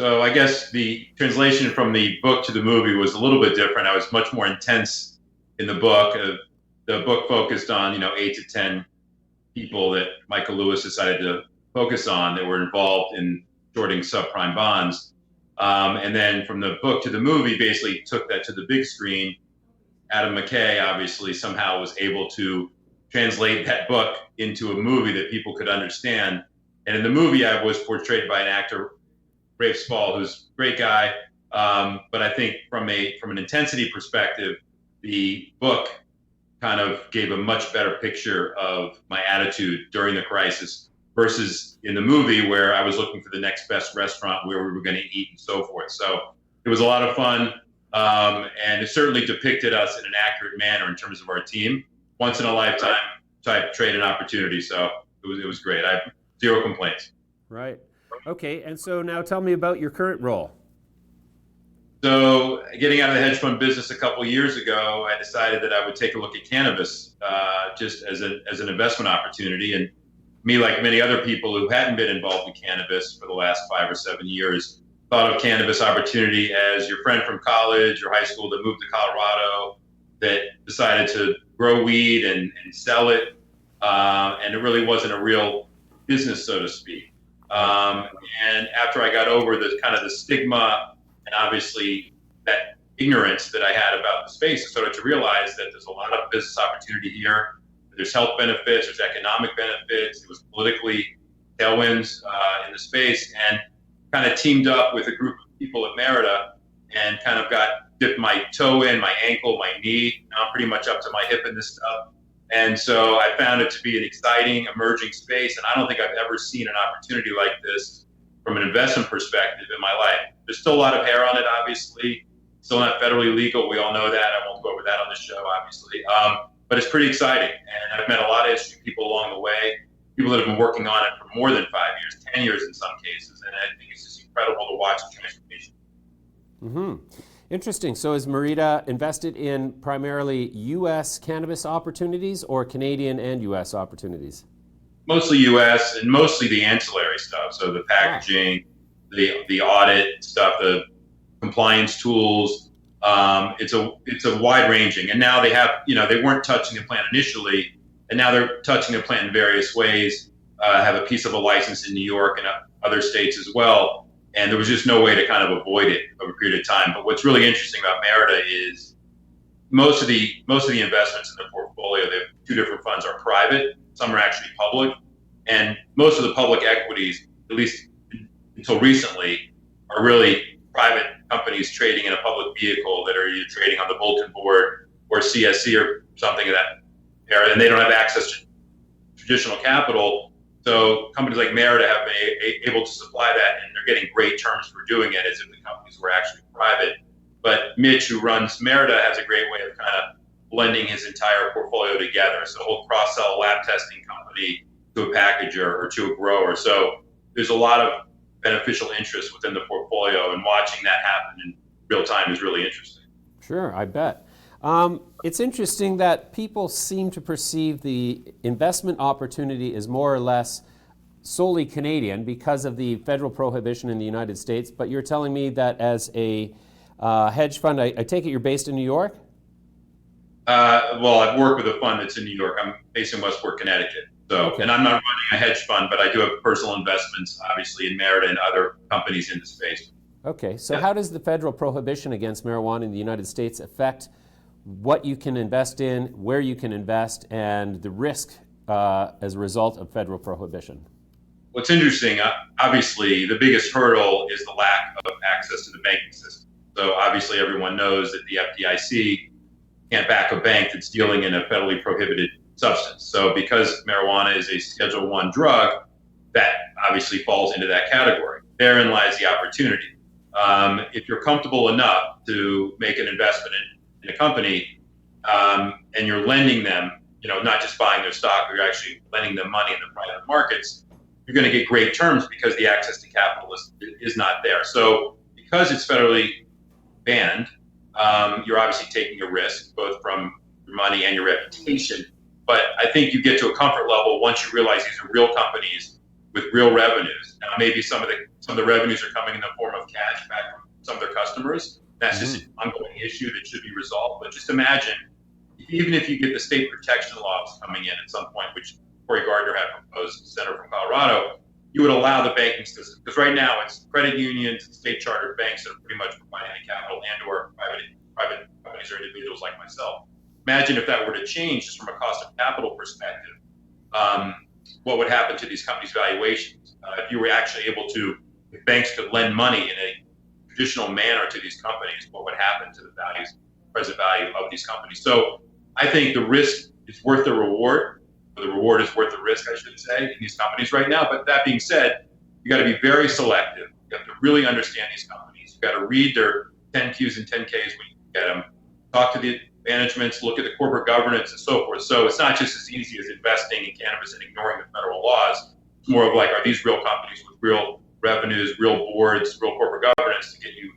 So I guess the translation from the book to the movie was a little bit different. I was much more intense in the book. The book focused on, 8 to 10 people that Michael Lewis decided to focus on that were involved in shorting subprime bonds. And then from the book to the movie, basically took that to the big screen. Adam McKay obviously somehow was able to translate that book into a movie that people could understand. And in the movie, I was portrayed by an actor, Rafe Spall, who's a great guy. But I think from an intensity perspective, the book kind of gave a much better picture of my attitude during the crisis versus in the movie where I was looking for the next best restaurant where we were going to eat and so forth. So it was a lot of fun. And it certainly depicted us in an accurate manner in terms of our team. Once in a lifetime type trade and opportunity. So it was great. I have 0 complaints. Right. Okay, and so now tell me about your current role. So getting out of the hedge fund business a couple of years ago, I decided that I would take a look at cannabis just as an investment opportunity. And me, like many other people who hadn't been involved in cannabis for the last 5 or 7 years, thought of cannabis opportunity as your friend from college or high school that moved to Colorado that decided to grow weed and sell it. And it really wasn't a real business, so to speak. And after I got over the kind of the stigma and obviously that ignorance that I had about the space, I started to realize that there's a lot of business opportunity here. There's health benefits, there's economic benefits, it was politically tailwinds in the space, and kind of teamed up with a group of people at Merida and kind of dipped my toe in, my ankle, my knee. Now I'm pretty much up to my hip in this stuff. And so I found it to be an exciting, emerging space, and I don't think I've ever seen an opportunity like this from an investment perspective in my life. There's still a lot of hair on it, obviously. Still not federally legal. We all know that. I won't go over that on this show, obviously. But it's pretty exciting, and I've met a lot of interesting people along the way, people that have been working on it for more than 5 years, 10 years in some cases, and I think it's just incredible to watch the transformation. Mm-hmm. Interesting. So is Merida invested in primarily U.S. cannabis opportunities or Canadian and U.S. opportunities? Mostly U.S. and mostly the ancillary stuff. So the packaging, the audit stuff, the compliance tools. It's a wide ranging. And now they have, they weren't touching the plant initially, and now they're touching the plant in various ways. Have a piece of a license in New York and other states as well. And there was just no way to kind of avoid it over a period of time. But what's really interesting about Merida is most of the investments in the portfolio, they have 2 different funds, are private. Some are actually public. And most of the public equities, at least until recently, are really private companies trading in a public vehicle that are either trading on the bulletin board or CSC or something of that era. And they don't have access to traditional capital. So companies like Merida have been able to supply that, and they're getting great terms for doing it as if the companies were actually private. But Mitch, who runs Merida, has a great way of kind of blending his entire portfolio together. So he'll cross-sell a lab testing company to a packager or to a grower. So there's a lot of beneficial interest within the portfolio, and watching that happen in real time is really interesting. Sure, I bet. It's interesting that people seem to perceive the investment opportunity as more or less solely Canadian because of the federal prohibition in the United States, but you're telling me that as a hedge fund, I take it you're based in New York? Well, I've worked with a fund that's in New York. I'm based in Westport, Connecticut. So, Okay. And I'm not running a hedge fund, but I do have personal investments, obviously, in Merida and other companies in the space. Okay, so Yeah. how does the federal prohibition against marijuana in the United States affect what you can invest in, where you can invest, and the risk as a result of federal prohibition? What's interesting, obviously, the biggest hurdle is the lack of access to the banking system. So obviously, everyone knows that the FDIC can't back a bank that's dealing in a federally prohibited substance. So because marijuana is a Schedule I drug, that obviously falls into that category. Therein lies the opportunity. If you're comfortable enough to make an investment in a company, and you're lending them, not just buying their stock, but you're actually lending them money in the private markets, you're going to get great terms because the access to capital is not there. So because it's federally banned, you're obviously taking a risk, both from your money and your reputation. But I think you get to a comfort level once you realize these are real companies with real revenues. Now, maybe some of the revenues are coming in the form of cash back from some of their customers. That's just an ongoing issue that should be resolved. But just imagine, even if you get the state protection laws coming in at some point, which Cory Gardner had proposed, the senator from Colorado, you would allow the banking system. Because right now it's credit unions and state chartered banks that are pretty much providing the capital, and or private companies or individuals like myself. Imagine if that were to change just from a cost of capital perspective, what would happen to these companies' valuations? If you were actually able to, if banks could lend money in a traditional manner to these companies, what would happen to the present value of these companies? So I think the risk is worth the reward, or the reward is worth the risk, I should say, in these companies right now. But that being said, you got to be very selective. You have to really understand these companies. You got to read their 10Qs and 10Ks when you get them, talk to the managements, look at the corporate governance and so forth. So it's not just as easy as investing in cannabis and ignoring the federal laws. It's more of like, are these real companies with real revenues, real boards, real corporate governance to get you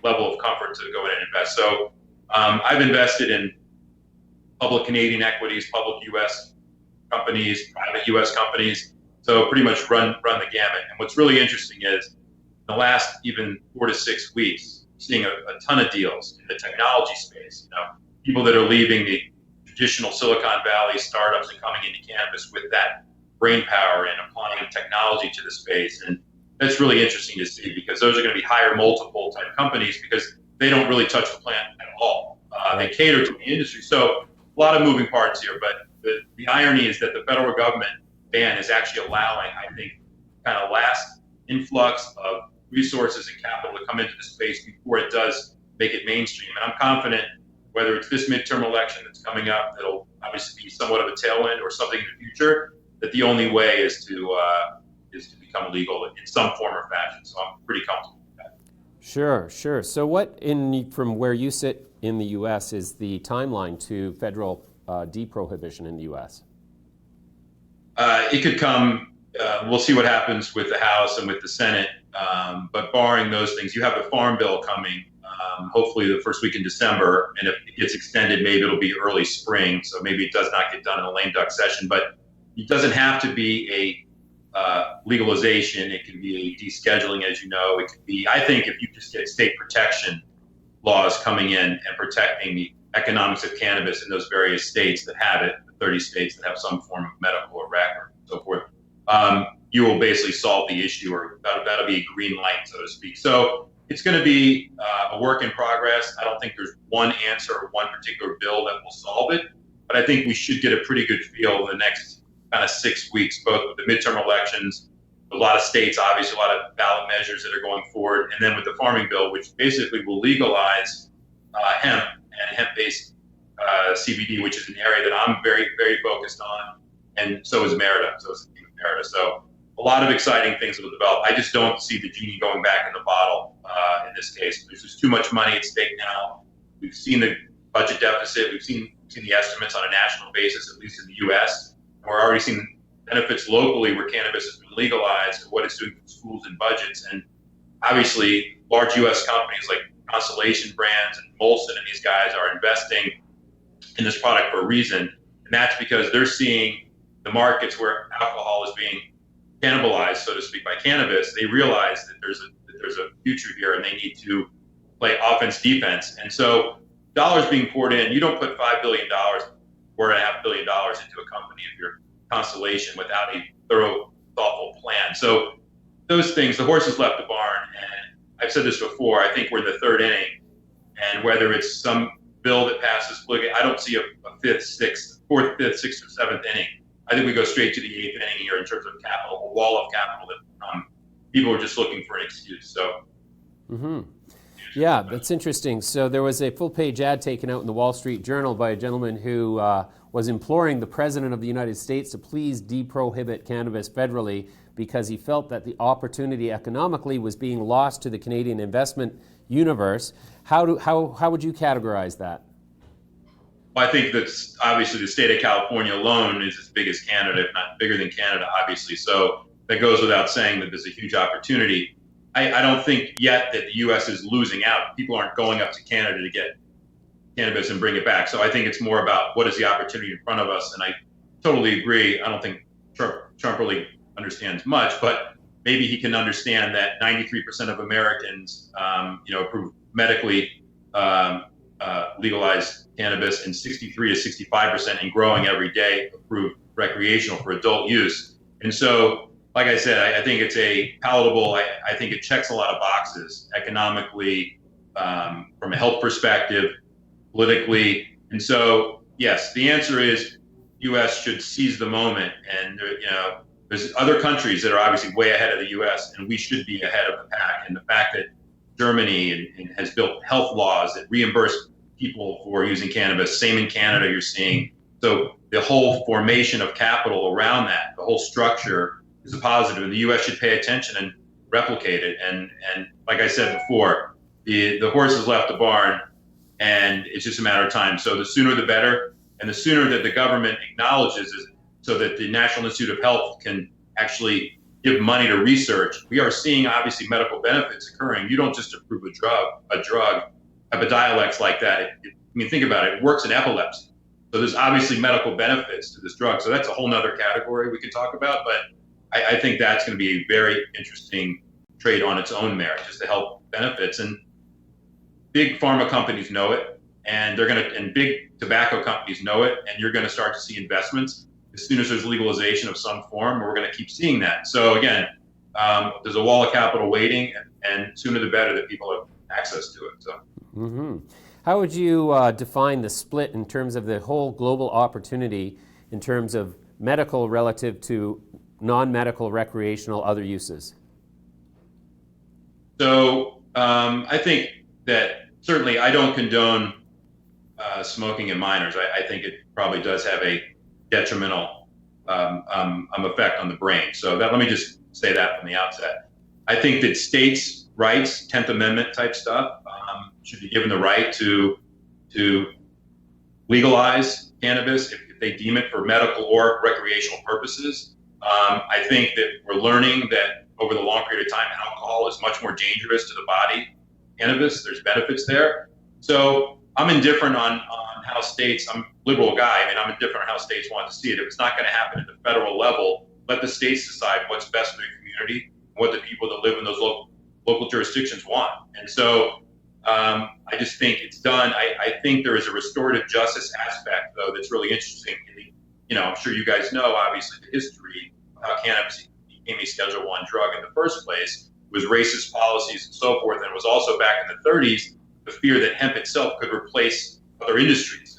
level of comfort to go in and invest. So I've invested in public Canadian equities, public U.S. companies, private U.S. companies. So pretty much run the gamut. And what's really interesting is in the last even 4 to 6 weeks, seeing a ton of deals in the technology space. People that are leaving the traditional Silicon Valley startups and coming into cannabis with that brain power and applying technology to the space. And that's really interesting to see, because those are going to be higher multiple type companies because they don't really touch the plant at all. They cater to the industry. So a lot of moving parts here, but the irony is that the federal government ban is actually allowing, I think, kind of last influx of resources and capital to come into the space before it does make it mainstream. And I'm confident, whether it's this midterm election that's coming up, that'll obviously be somewhat of a tailwind, or something in the future, that the only way is to become legal in some form or fashion. So I'm pretty comfortable with that. Sure. So what, from where you sit in the U.S., is the timeline to federal deprohibition in the U.S.? It could come. We'll see what happens with the House and with the Senate. But barring those things, you have the Farm Bill coming, hopefully the first week in December. And if it gets extended, maybe it'll be early spring. So maybe it does not get done in a lame duck session. But it doesn't have to be a legalization. It can be a descheduling, as you know. It could be, I think, if you just get state protection laws coming in and protecting the economics of cannabis in those various states that have it, the 30 states that have some form of medical or rec or so forth, you will basically solve the issue, or that'll be a green light, so to speak. So it's going to be a work in progress. I don't think there's one answer or one particular bill that will solve it, but I think we should get a pretty good feel in the next kind of 6 weeks, both with the midterm elections, a lot of states, obviously a lot of ballot measures that are going forward, and then with the farming bill, which basically will legalize hemp and hemp-based CBD, which is an area that I'm very, very focused on, and so is Merida. So it's America. So a lot of exciting things will develop. I just don't see the genie going back in the bottle in this case. There's just too much money at stake now. We've seen the budget deficit. We've seen the estimates on a national basis, at least in the U.S. We're already seeing benefits locally where cannabis has been legalized and what it's doing for schools and budgets. And obviously, large U.S. companies like Constellation Brands and Molson and these guys are investing in this product for a reason. And that's because they're seeing the markets where alcohol is being cannibalized, so to speak, by cannabis. They realize that there's a future here and they need to play offense, defense. And so dollars being poured in, you don't put $5 billion, $4.5 billion into a company if you're Constellation without a thorough, thoughtful plan. So those things, the horse has left the barn. And I've said this before, I think we're in the third inning. And whether it's some bill that passes, I don't see a fourth, fifth, sixth, or seventh inning. I think we go straight to the eighth inning here in terms of capital, a wall of capital that people are just looking for an excuse. So. Yeah, that's interesting. So there was a full-page ad taken out in the Wall Street Journal by a gentleman who was imploring the President of the United States to please deprohibit cannabis federally because he felt that the opportunity economically was being lost to the Canadian investment universe. How would you categorize that? Well, I think that's obviously the state of California alone is as big as Canada, if not bigger than Canada, obviously. So that goes without saying that there's a huge opportunity. I don't think yet that the U.S. is losing out. People aren't going up to Canada to get cannabis and bring it back. So I think it's more about what is the opportunity in front of us. And I totally agree. I don't think Trump really understands much, but maybe he can understand that 93% of Americans, approve medically legalized cannabis, and 63 to 65% and growing every day approve recreational for adult use. And so, like I said, I think it's a palatable, I think it checks a lot of boxes economically, from a health perspective, politically. And so, yes, the answer is U.S. should seize the moment. And, there's other countries that are obviously way ahead of the U.S. and we should be ahead of the pack. And the fact that Germany has built health laws that reimburse people for using cannabis, same in Canada you're seeing. So the whole formation of capital around that, the whole structure, is a positive, and the U.S. should pay attention and replicate it. And like I said before, the horse has left the barn, and it's just a matter of time. So the sooner the better, and the sooner that the government acknowledges it, so that the National Institute of Health can actually give money to research. We are seeing obviously medical benefits occurring. You don't just approve a drug, Epidiolex like that. Think about it. It works in epilepsy. So there's obviously medical benefits to this drug. So that's a whole nother category we could talk about, but I think that's going to be a very interesting trade on its own merit, just the health benefits. And big pharma companies know it, and and big tobacco companies know it, and you're going to start to see investments as soon as there's legalization of some form. We're going to keep seeing that. So again, there's a wall of capital waiting, and sooner the better that people have access to it. So. How would you define the split in terms of the whole global opportunity in terms of medical relative to non-medical, recreational, other uses? So I think that certainly I don't condone smoking in minors. I think it probably does have a detrimental effect on the brain. So let me just say that from the outset. I think that states' rights, 10th Amendment type stuff, should be given the right to legalize cannabis if they deem it for medical or recreational purposes. I think that we're learning that over the long period of time, alcohol is much more dangerous to the body. Cannabis, there's benefits there. So I'm indifferent on how states, I'm a liberal guy, I'm indifferent on how states want to see it. If it's not going to happen at the federal level, let the states decide what's best for the community, what the people that live in those local jurisdictions want. And so I just think it's done. I think there is a restorative justice aspect, though, that's really interesting. I'm sure you guys know, obviously, the history of how cannabis became a Schedule I drug in the first place was racist policies and so forth. And it was also back in the 30s, the fear that hemp itself could replace other industries.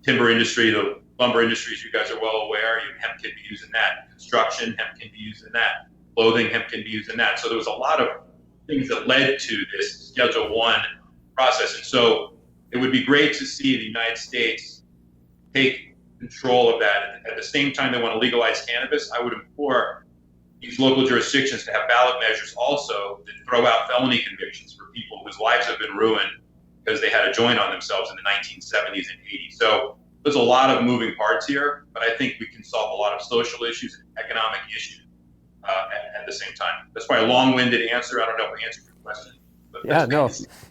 Timber industry, the lumber industries, you guys are well aware, hemp can be used in that. Construction, hemp can be used in that. Clothing, hemp can be used in that. So there was a lot of things that led to this Schedule I process. And so it would be great to see the United States take control of that. At the same time, they want to legalize cannabis. I would implore these local jurisdictions to have ballot measures also that throw out felony convictions for people whose lives have been ruined because they had a joint on themselves in the 1970s and 80s. So there's a lot of moving parts here, but I think we can solve a lot of social issues and economic issues at the same time. That's probably a long-winded answer. I don't know if I answered your question. But Yeah, no,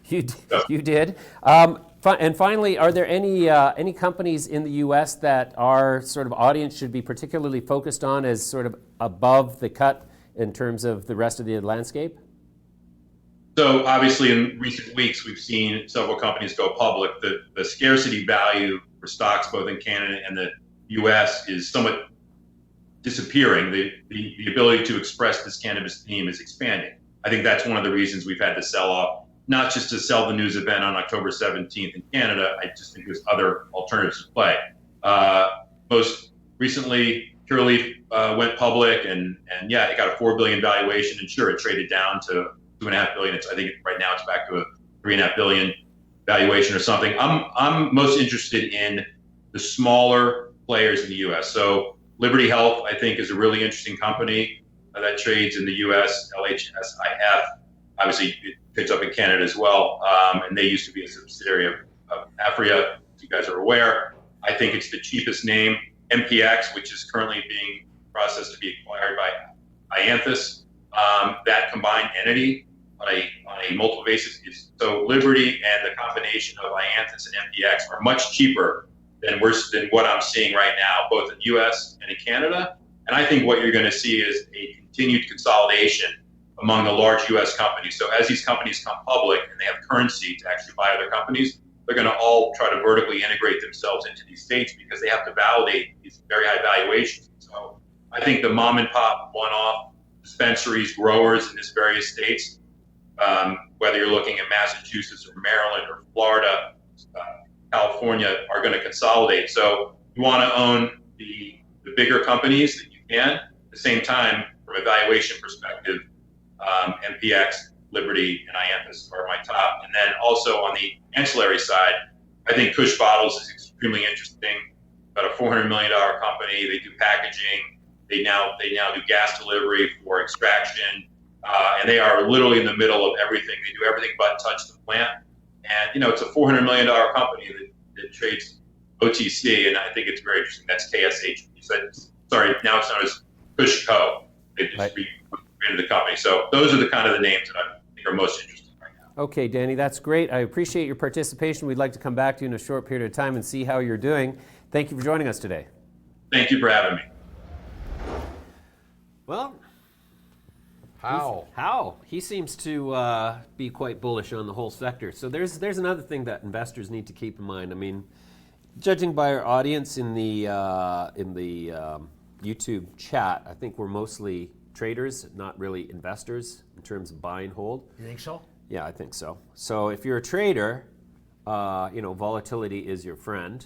you did. And finally, are there any companies in the U.S. that our sort of audience should be particularly focused on as sort of above the cut in terms of the rest of the landscape? So obviously in recent weeks, we've seen several companies go public. The scarcity value for stocks, both in Canada and the U.S., is somewhat disappearing. The ability to express this cannabis theme is expanding. I think that's one of the reasons we've had to sell off, not just to sell the news event on October 17th in Canada. I just think there's other alternatives to play. Most recently, Curaleaf went public, and yeah, it got a $4 billion valuation, and sure, it traded down to $2.5 billion. I think right now it's back to a $3.5 billion valuation or something. I'm most interested in the smaller players in the U.S. So Liberty Health, I think, is a really interesting company that trades in the U.S. LHSIF. Obviously, it picks up in Canada as well, and they used to be a subsidiary of Afria, as you guys are aware. I think it's the cheapest name. MPX, which is currently being processed to be acquired by Ianthus, that combined entity on a multiple basis is so Liberty, and the combination of Ianthus and MPX are much cheaper than what I'm seeing right now, both in U.S. and in Canada. And I think what you're going to see is a continued consolidation among the large U.S. companies. So as these companies come public and they have currency to actually buy other companies, they're going to all try to vertically integrate themselves into these states because they have to validate these very high valuations. So I think the mom and pop one-off dispensaries, growers in these various states, whether you're looking at Massachusetts or Maryland or Florida, California, are going to consolidate. So you want to own the bigger companies that you can. At the same time, from a valuation perspective, MPX, Liberty, and Ianthus are my top. And then also on the ancillary side, I think Kush Bottles is extremely interesting. About a $400 million company. They do packaging. They now do gas delivery for extraction, and they are literally in the middle of everything. They do everything but touch the plant. And it's a $400 million company that trades OTC, and I think it's very interesting. That's KSH. Sorry, now it's known as Kush Co. They just rebranded the company. So those are the kind of the names that I think are most interesting right now. Okay, Danny, that's great. I appreciate your participation. We'd like to come back to you in a short period of time and see how you're doing. Thank you for joining us today. Thank you for having me. Well, How? He seems to be quite bullish on the whole sector. So there's another thing that investors need to keep in mind. I mean, judging by our audience in the YouTube chat, I think we're mostly traders, not really investors in terms of buy and hold. You think so? Yeah, I think so. So if you're a trader, volatility is your friend,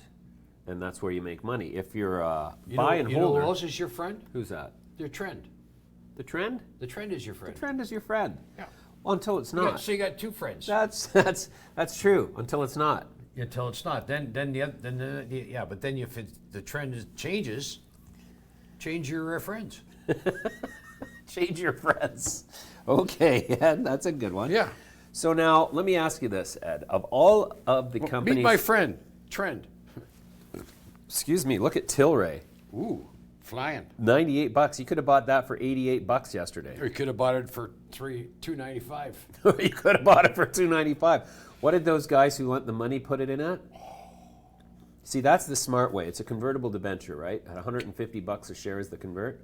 and that's where you make money. If you're a buy and holder, who else is your friend? who's that? Your trend. The trend? The trend is your friend. The trend is your friend. Yeah. Well, until it's not. So you got two friends. That's true. Until it's not. Until it's not. Then but then if the trend changes, change your friends. Change your friends. Okay, Ed, that's a good one. Yeah. So now let me ask you this, Ed. Of all of the companies, Meet my friend, Trend. Excuse me. Look at Tilray. Ooh, flying. $98. You could have bought that for $88 yesterday. Or you could have bought it for $2.95. You could have bought it for $2.95. What did those guys who lent the money put it in at? See, that's the smart way. It's a convertible debenture, right? At $150 a share is the convert.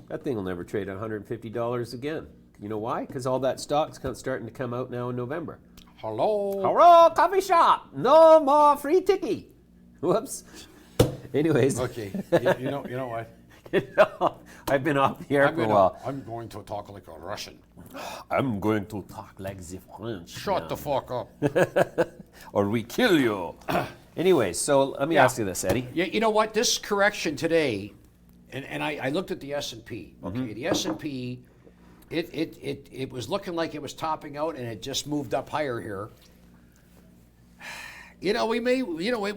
That thing will never trade at $150 again. You know why? Because all that stock's starting to come out now in November. Hello, coffee shop. No more free ticky. Whoops. Anyways. Okay. You know what? I've been off the air for a while. I'm going to talk like a Russian. I'm going to talk like the French. Shut the fuck up. Or we kill you. Anyways, so let me ask you this, Eddie. Yeah, you know what? This correction today, and I looked at the S&P. Okay, the S&P, it was looking like it was topping out, and it just moved up higher here. You know, we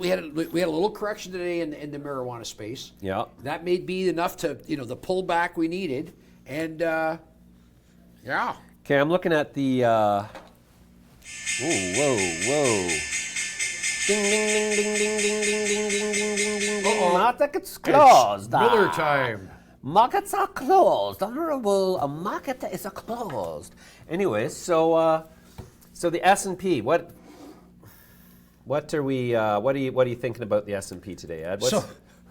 had a little correction today in the marijuana space. Yeah. That may be enough to, the pullback we needed, and yeah. Okay, I'm looking at the. Whoa! Ding ding ding ding ding ding ding ding ding ding ding ding ding. Market's closed. Miller time. Markets are closed. Honorable, a market is closed. Anyway, so the S&P. What are we? What are you thinking about the S&P today, Ed?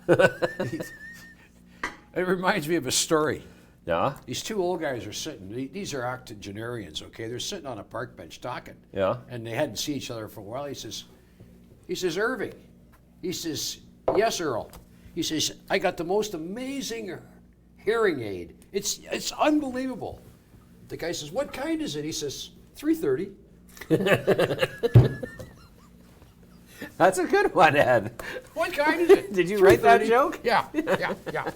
It reminds me of a story. Yeah. These two old guys are sitting. These are octogenarians, okay? They're sitting on a park bench talking. Yeah. And they hadn't seen each other for a while. He says, Irving. He says, yes, Earl. He says, I got the most amazing hearing aid. It's unbelievable. The guy says, what kind is it? He says, 330. That's a good one, Ed. What kind is it? Did you write that 330. joke? Yeah.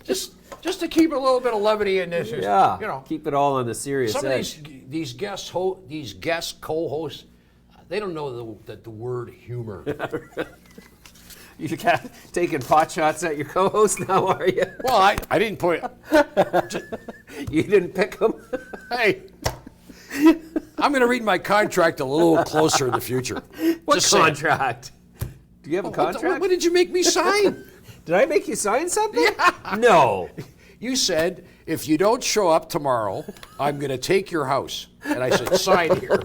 Just to keep a little bit of levity in this. Yeah. Keep it all on the serious Some edge. of these guest co-hosts, they don't know the word humor. You taking pot shots at your co-host now, are you? Well, I didn't put it. You didn't pick them? Hey, I'm going to read my contract a little closer in the future. What Just saying. contract? Do you have a contract? What did you make me sign? Did I make you sign something? Yeah. No. You said, if you don't show up tomorrow, I'm going to take your house. And I said, sign here.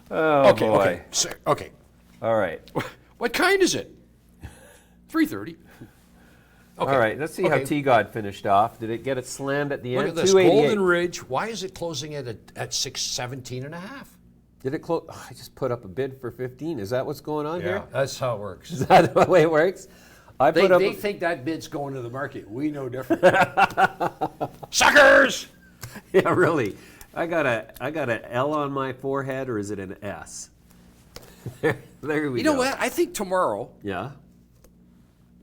Oh, okay, boy. Okay. All right. What kind is it? 330. Okay. All right, let's see how TGOD finished off. Did it get it slammed at the Look end? at this 288. Golden Ridge. Why is it closing at 617 and a half? Did it close? Oh, I just put up a bid for 15. Is that what's going on here? That's how it works. Is that the way it works? They think that bid's going to the market. We know different. Suckers! Yeah, really. I got a L on my forehead, or is it an S? there we go. You know what? I think tomorrow, Yeah.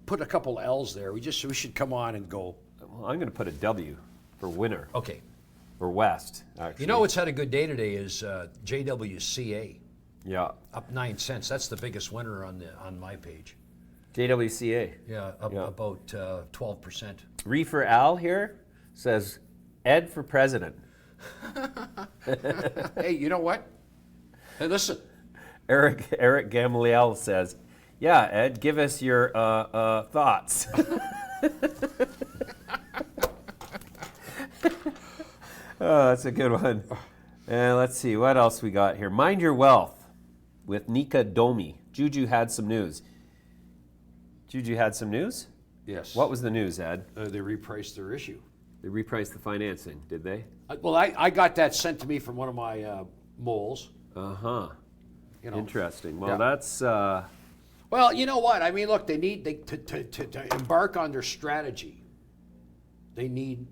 put a couple L's there. We should come on and go. Well, I'm going to put a W for winner. Okay. Or West, actually. You know what's had a good day today is JWCA. Yeah. Up 9 cents. That's the biggest winner on my page. JWCA. Yeah, up about 12%. Reefer Al here says Ed for president. Hey, you know what? Hey, listen. Eric Gamaliel says, yeah, Ed, give us your thoughts. Oh, that's a good one. And let's see, what else we got here? Mind Your Wealth with Nika Domi. Juju had some news. Juju had some news? Yes. What was the news, Ed? They repriced their issue. They repriced the financing, did they? Well, I got that sent to me from one of my moles. Uh-huh. You know. Interesting. Well, Yeah. that's... Well, you know what? I mean, look, to embark on their strategy, they need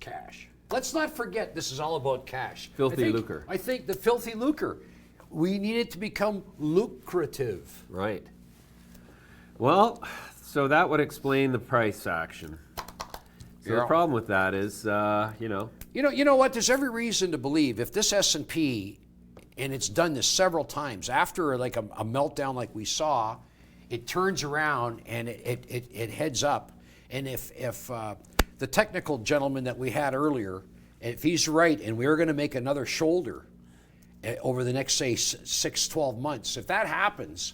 cash. Let's not forget this is all about cash. Filthy lucre. I think the filthy lucre. We need it to become lucrative. Right. Well, so that would explain the price action. So the Yeah. problem with that is, You know what? There's every reason to believe if this S&P, and it's done this several times, after like a meltdown like we saw, it turns around and it heads up. And if the technical gentleman that we had earlier, if he's right, and we're going to make another shoulder over the next, say, 6-12 months, if that happens,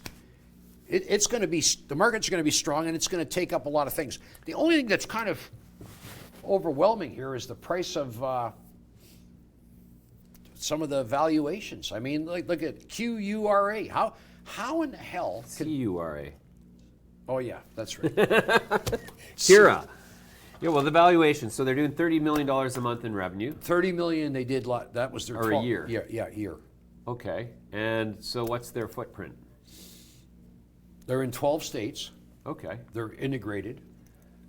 it's going to be, the market's going to be strong, and it's going to take up a lot of things. The only thing that's kind of overwhelming here is the price of some of the valuations. I mean, look at CURA. How in the hell could... CURA. Oh, yeah, that's right. CURA. Yeah, well, the valuation. So they're doing $30 million a month in revenue. $30 million they did, that was their... Or a year. Yeah, year. Okay. And so what's their footprint? They're in 12 states. Okay. They're integrated.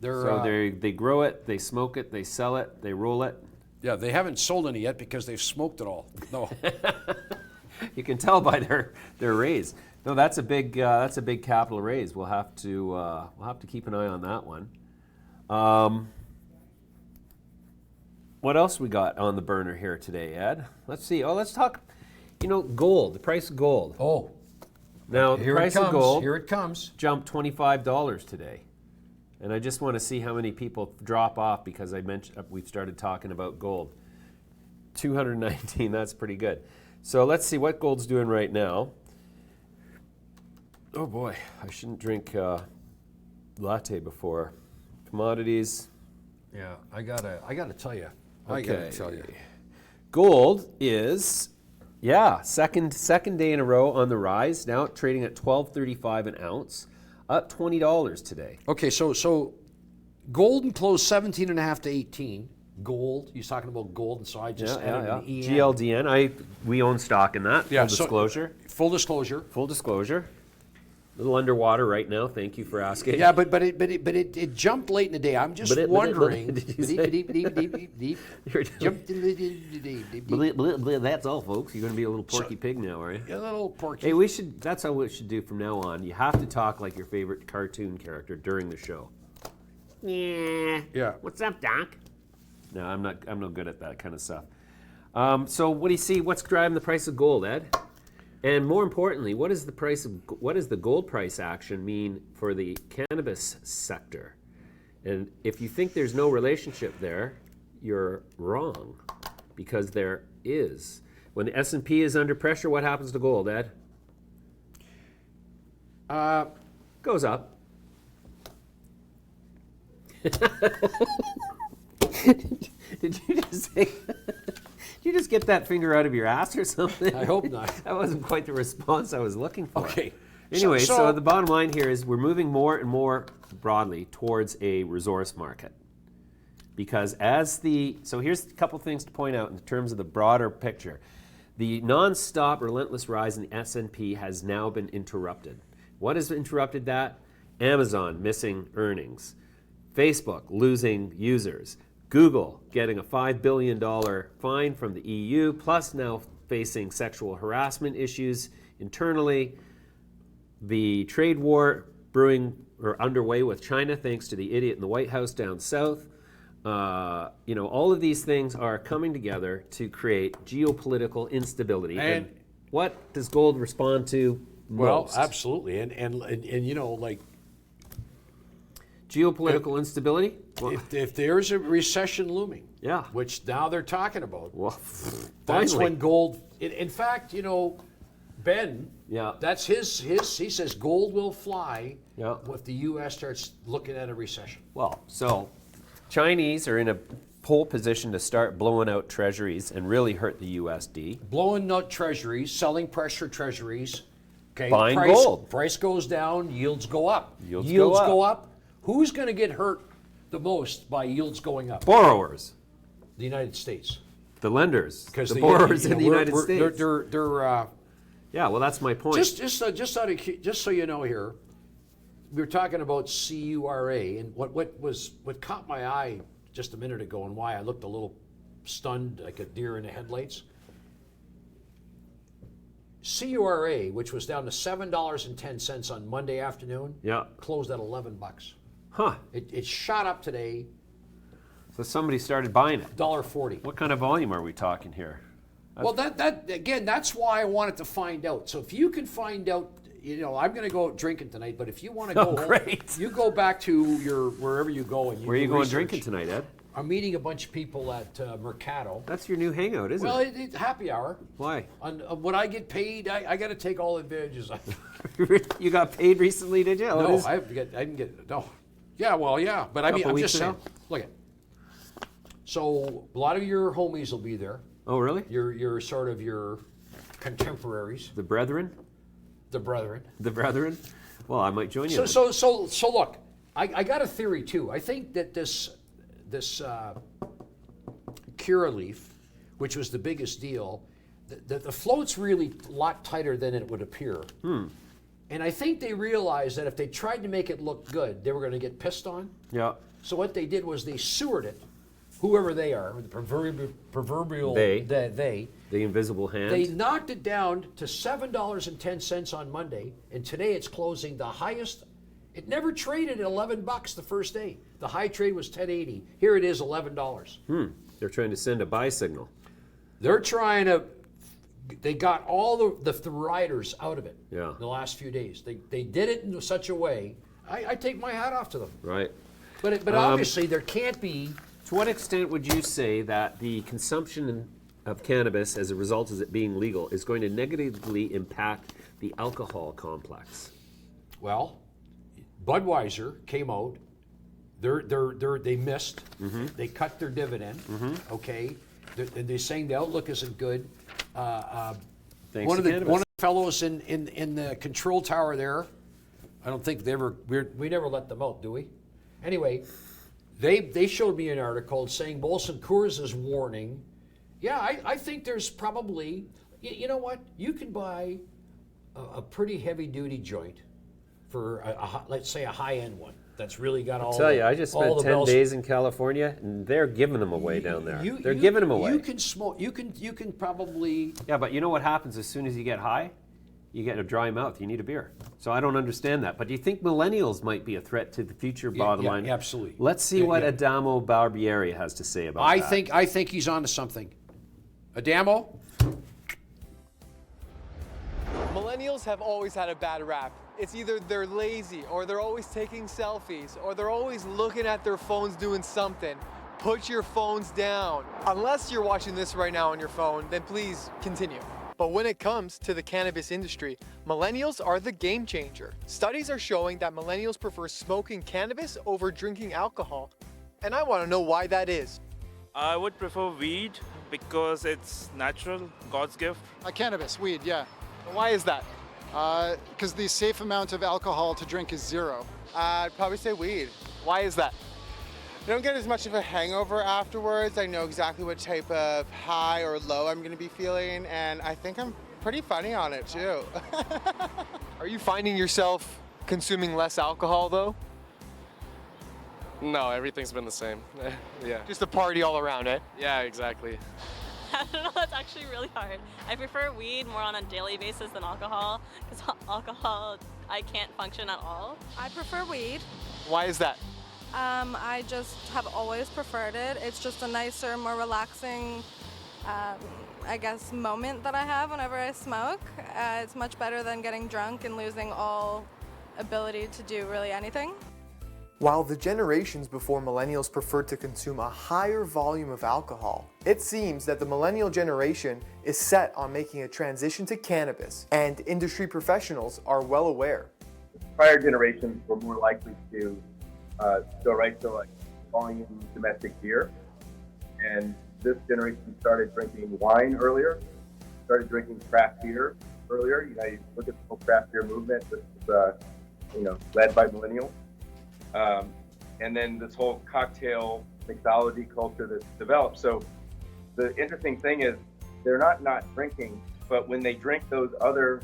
So they grow it, they smoke it, they sell it, they roll it. Yeah, they haven't sold any yet because they've smoked it all. No. You can tell by their raise. No, that's a big capital raise. We'll have to keep an eye on that one. What else we got on the burner here today, Ed? Let's see. Oh, let's talk. You know, gold, the price of gold. Oh, Now, the here it price comes. of gold Here it comes. jumped $25 today. And I just want to see how many people drop off because I mentioned we've started talking about gold. 219, that's pretty good. So let's see what gold's doing right now. Oh boy, I shouldn't drink latte before. Commodities. Yeah, I gotta tell you. Gold is, second day in a row on the rise. Now trading at $12.35 an ounce, up $20 today. Okay, so golden closed 17.5 to 18. Gold. He's talking about gold, and so I just added an EN. GLDN. We own stock in that. Yeah, Full disclosure. Full disclosure. Full disclosure. A little underwater right now. Thank you for asking. Yeah, but it jumped late in the day. I'm just wondering. That's all, folks. You're going to be a little porky pig now, are you? A little porky. Hey, we should. That's how we should do from now on. You have to talk like your favorite cartoon character during the show. Yeah. What's up, Doc? No, I'm no good at that kind of stuff. So what do you see? What's driving the price of gold, Ed? And more importantly, what does the gold price action mean for the cannabis sector? And if you think there's no relationship there, you're wrong, because there is. When the S&P is under pressure, what happens to gold, Ed? Goes up. Did you just say? Did you just get that finger out of your ass or something? I hope not. That wasn't quite the response I was looking for. Okay. Anyway, so the bottom line here is we're moving more and more broadly towards a resource market. Because so here's a couple things to point out in terms of the broader picture. The non-stop, relentless rise in the S&P has now been interrupted. What has interrupted that? Amazon missing earnings. Facebook losing users. Google getting a $5 billion fine from the EU, plus now facing sexual harassment issues internally. The trade war underway with China, thanks to the idiot in the White House down south. All of these things are coming together to create geopolitical instability. And what does gold respond to most? Well, absolutely, and geopolitical instability? Well, if there's a recession looming, yeah, which now they're talking about, well, that's finally. when gold. In fact, Ben, yeah, that's his. He says gold will fly. Yeah. If the U.S. starts looking at a recession. Well, so Chinese are in a pole position to start blowing out treasuries and really hurt the USD. Blowing out treasuries, selling pressure treasuries. Okay, buying gold. Price goes down, yields go up. Yields go up. Who's going to get hurt the most by yields going up? Borrowers. The United States. The lenders. Because the borrowers in the United States. They're yeah, well, that's my point. just so you know here, we were talking about CURA, and what caught my eye just a minute ago, and why I looked a little stunned like a deer in the headlights. CURA, which was down to $7.10 on Monday afternoon, closed at $11. Huh. It shot up today. So somebody started buying it. $1.40. What kind of volume are we talking here? Well, that again, that's why I wanted to find out. So if you can find out, I'm going to go out drinking tonight. But if you want to go, great. You go back to your wherever you go. And Where are you going drinking tonight, Ed? I'm meeting a bunch of people at Mercado. That's your new hangout, isn't it? Well, it's happy hour. Why? When I get paid, I got to take all advantages. You got paid recently, did you? No, I didn't get no. Yeah, well, yeah, but I mean, I'm just saying. Look at. So a lot of your homies will be there. Oh, really? Your sort of your contemporaries. The brethren. The brethren. The brethren. Well, I might join you. So look, I got a theory too. I think that this Curaleaf, which was the biggest deal, the float's really a lot tighter than it would appear. And I think they realized that if they tried to make it look good, they were going to get pissed on. Yeah. So what they did was they sewered it, whoever they are, the proverbial they, the invisible hand. They knocked it down to $7.10 on Monday, and today it's closing the highest. It never traded at $11 the first day. The high trade was $10.80. Here it is, $11. They're trying to send a buy signal. They're trying to they got all the riders out of it Yeah. in the last few days. They did it in such a way. I take my hat off to them. Right. But obviously there can't be. To what extent would you say that the consumption of cannabis as a result of it being legal is going to negatively impact the alcohol complex? Well, Budweiser came out. They missed. They cut their dividend. Okay, they're saying the outlook isn't good. Thanks One to of the cannabis. fellows in the control tower there, I don't think we never let them out, do we? Anyway, they showed me an article saying Molson Coors is warning. Yeah, I think there's probably, you know what? You can buy a pretty heavy duty joint for let's say a high end one that's really got all. I tell you, I just spent 10 bells. days in California, and they're giving them away down there. They're You- giving them away. You can smoke. You can probably. Yeah, but you know what happens as soon as you get high? You get a dry mouth. You need a beer. So I don't understand that. But do you think millennials might be a threat to the future bottom line? Absolutely. Let's see what Adamo Barbieri has to say about that. I think he's onto something. Adamo. Millennials have always had a bad rap. It's either they're lazy, or they're always taking selfies, or they're always looking at their phones doing something. Put your phones down. Unless you're watching this right now on your phone, then please continue. But when it comes to the cannabis industry, millennials are the game changer. Studies are showing that millennials prefer smoking cannabis over drinking alcohol. And I want to know why that is. I would prefer weed because it's natural, God's gift. Cannabis, weed, yeah. Why is that? Because the safe amount of alcohol to drink is 0. I'd probably say weed. Why is that? I don't get as much of a hangover afterwards. I know exactly what type of high or low I'm going to be feeling, and I think I'm pretty funny on it too. Are you finding yourself consuming less alcohol though? No, everything's been the same. Yeah. Just a party all around, eh? Yeah, exactly. I don't know, that's actually really hard. I prefer weed more on a daily basis than alcohol, because alcohol, I can't function at all. I prefer weed. Why is that? I just have always preferred it. It's just a nicer, more relaxing, I guess, moment that I have whenever I smoke. It's much better than getting drunk and losing all ability to do really anything. While the generations before millennials preferred to consume a higher volume of alcohol, it seems that the millennial generation is set on making a transition to cannabis, and industry professionals are well aware. Prior generations were more likely to go right to like volume domestic beer, and this generation started drinking wine earlier, started drinking craft beer earlier. You know, you look at the whole craft beer movement. This is led by millennials. And then this whole cocktail mixology culture that's developed. So the interesting thing is they're not drinking, but when they drink those other,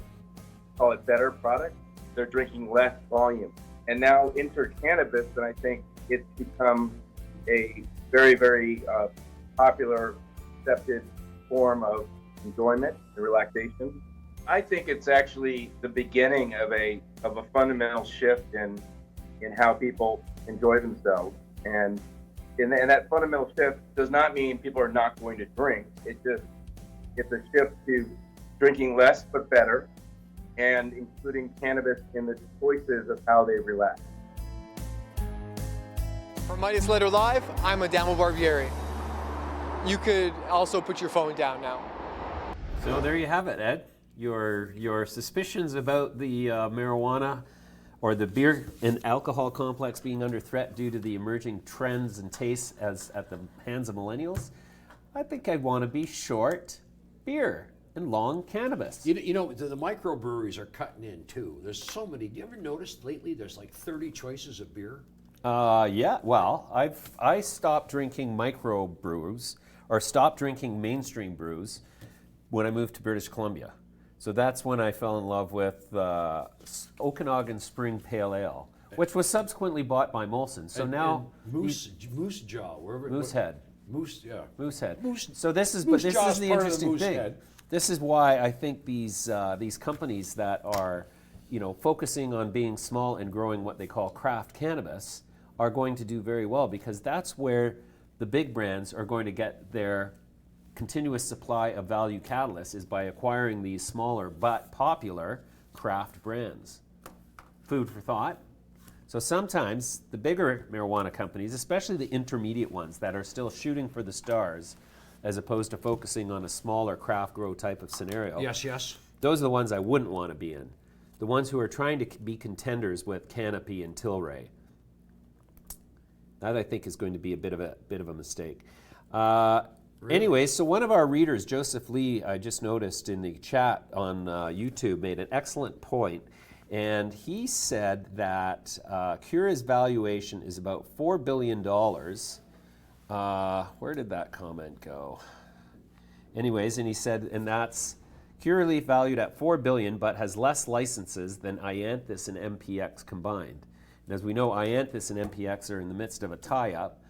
call it better products, they're drinking less volume. And now enter cannabis, and I think it's become a very, very popular, accepted form of enjoyment and relaxation. I think it's actually the beginning of a fundamental shift in how people enjoy themselves. And that fundamental shift does not mean people are not going to drink. It's a shift to drinking less but better, and including cannabis in the choices of how they relax. For Midas Letter Live, I'm Adamo Barbieri. You could also put your phone down now. So there you have it, Ed. Your suspicions about the marijuana or the beer and alcohol complex being under threat due to the emerging trends and tastes at the hands of millennials. I think I'd want to be short beer and long cannabis. You know, the microbreweries are cutting in too. There's so many. Do you ever noticed lately there's like 30 choices of beer? Yeah. Well, I stopped drinking microbrews or stopped drinking mainstream brews when I moved to British Columbia. So that's when I fell in love with Okanagan Spring Pale Ale, which was subsequently bought by Molson. So now Moose Jaw, wherever. Moosehead. Moosehead. So this is Moose this Jaw is the part of interesting thing. Moosehead. This is why I think these companies that are, focusing on being small and growing what they call craft cannabis are going to do very well, because that's where the big brands are going to get their continuous supply of value catalysts is by acquiring these smaller but popular craft brands. Food for thought. So sometimes the bigger marijuana companies, especially the intermediate ones that are still shooting for the stars, as opposed to focusing on a smaller craft grow type of scenario. Yes, yes. Those are the ones I wouldn't want to be in. The ones who are trying to be contenders with Canopy and Tilray. That I think is going to be a bit of a mistake. Really? Anyway, so one of our readers, Joseph Lee, I just noticed in the chat on YouTube, made an excellent point. And he said that CURA's valuation is about $4 billion. Where did that comment go? Anyways, and he said, and that's Curaleaf valued at $4 billion, but has less licenses than Ianthus and MPX combined. And as we know, Ianthus and MPX are in the midst of a tie-up.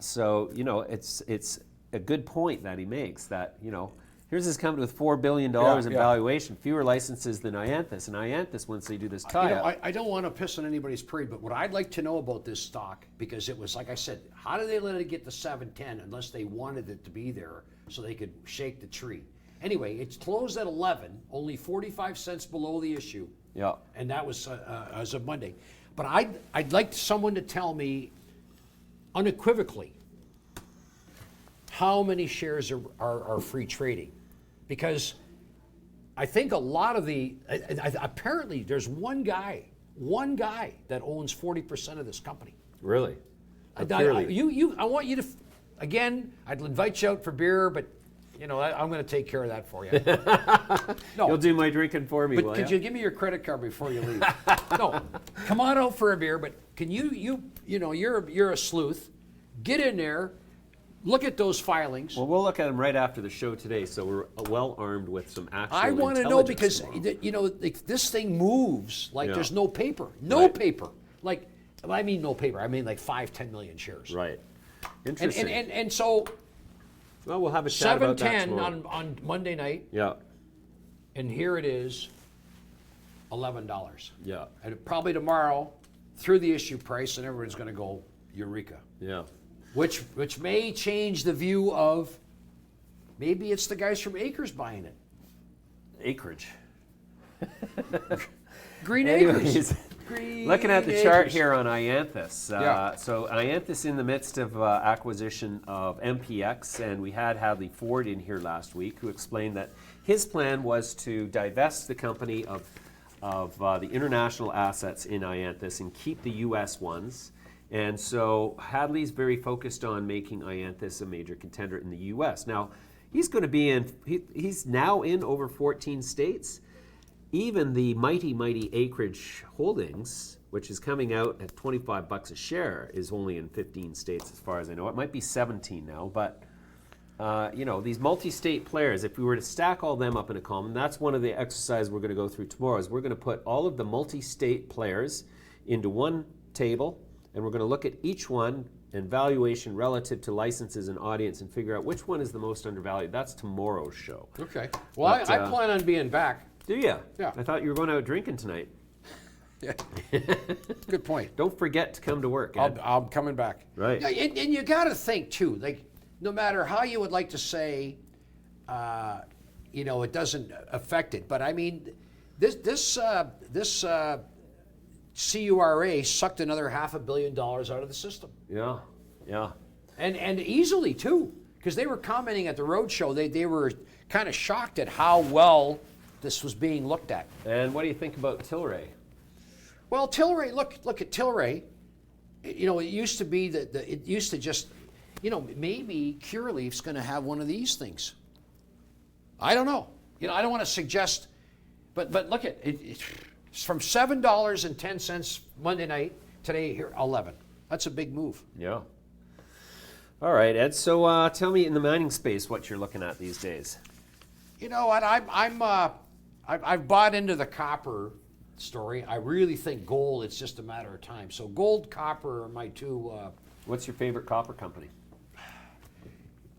So, you know, it's a good point that he makes that, you know, here's this company with $4 billion in valuation, fewer licenses than Ianthus. And Ianthus, once they do this tie-up. You know, I don't want to piss on anybody's parade, but what I'd like to know about this stock, because it was, like I said, how did they let it get to 710 unless they wanted it to be there so they could shake the tree? Anyway, it's closed at 11, only 45 cents below the issue. Yeah. And that was as of Monday. But I'd like someone to tell me unequivocally how many shares are free trading. Because I think a lot of the, apparently there's one guy that owns 40% of this company. Really? I want you to, again, I'd invite you out for beer, but you know, I'm going to take care of that for you. No. You'll do my drinking for me, But will could you give me your credit card before you leave? No, come on out for a beer, but can you know, you're a sleuth. Get in there, look at those filings. Well, we'll look at them right after the show today, so we're well armed with some actual I want to know because, tomorrow. you know, like, this thing moves like Yeah. there's no paper. No paper. Like, I mean no paper. I mean like 5-10 million shares. Right. Interesting. And so, well, we'll have a chat about that 7:10 tomorrow. on Monday night. Yeah. And here it is, $11. Yeah. And probably tomorrow, through the issue price, and everyone's going to go, eureka. Yeah. Which may change the view of, maybe it's the guys from Acres buying it. Acreage. Green Anyways, Acres. Looking at the Green chart Acres. here on Ianthus. Yeah. So Ianthus in the midst of acquisition of MPX, and we had Hadley Ford in here last week, who explained that his plan was to divest the company of the international assets in Ianthus and keep the U.S. ones. And so Hadley's very focused on making Ianthus a major contender in the U.S. Now, he's going to be in, he's now in over 14 states. Even the mighty Acreage Holdings, which is coming out at $25 a share, is only in 15 states as far as I know. It might be 17 now, but you know, these multi-state players, if we were to stack all them up in a column, that's one of the exercises we're going to go through tomorrow, is we're going to put all of the multi-state players into one table, and we're going to look at each one and valuation relative to licenses and audience and figure out which one is the most undervalued. That's tomorrow's show. Okay. Well, But, I plan on being back. Do you? Yeah. I thought you were going out drinking tonight. Yeah. Good point. Don't forget to come to work, Ed. I'm coming back. Right. Yeah, and you got to think too, like, no matter how you would like to say, you know, it doesn't affect it, but I mean, this CURA sucked another $500 million out of the system. Yeah, yeah. And easily too, because they were commenting at the roadshow. They were kind of shocked at how well this was being looked at. And what do you think about Tilray? Well, Tilray, look at Tilray. You know, it used to be that it used to just, you know, maybe Curaleaf's going to have one of these things. I don't know. You know, I don't want to suggest, but look at it. It's from $7.10 Monday night today here 11. That's a big move. Yeah. All right, Ed. So tell me in the mining space what you're looking at these days. You know what? I've bought into the copper story. I really think gold, it's just a matter of time. So gold, copper are my two. What's your favorite copper company?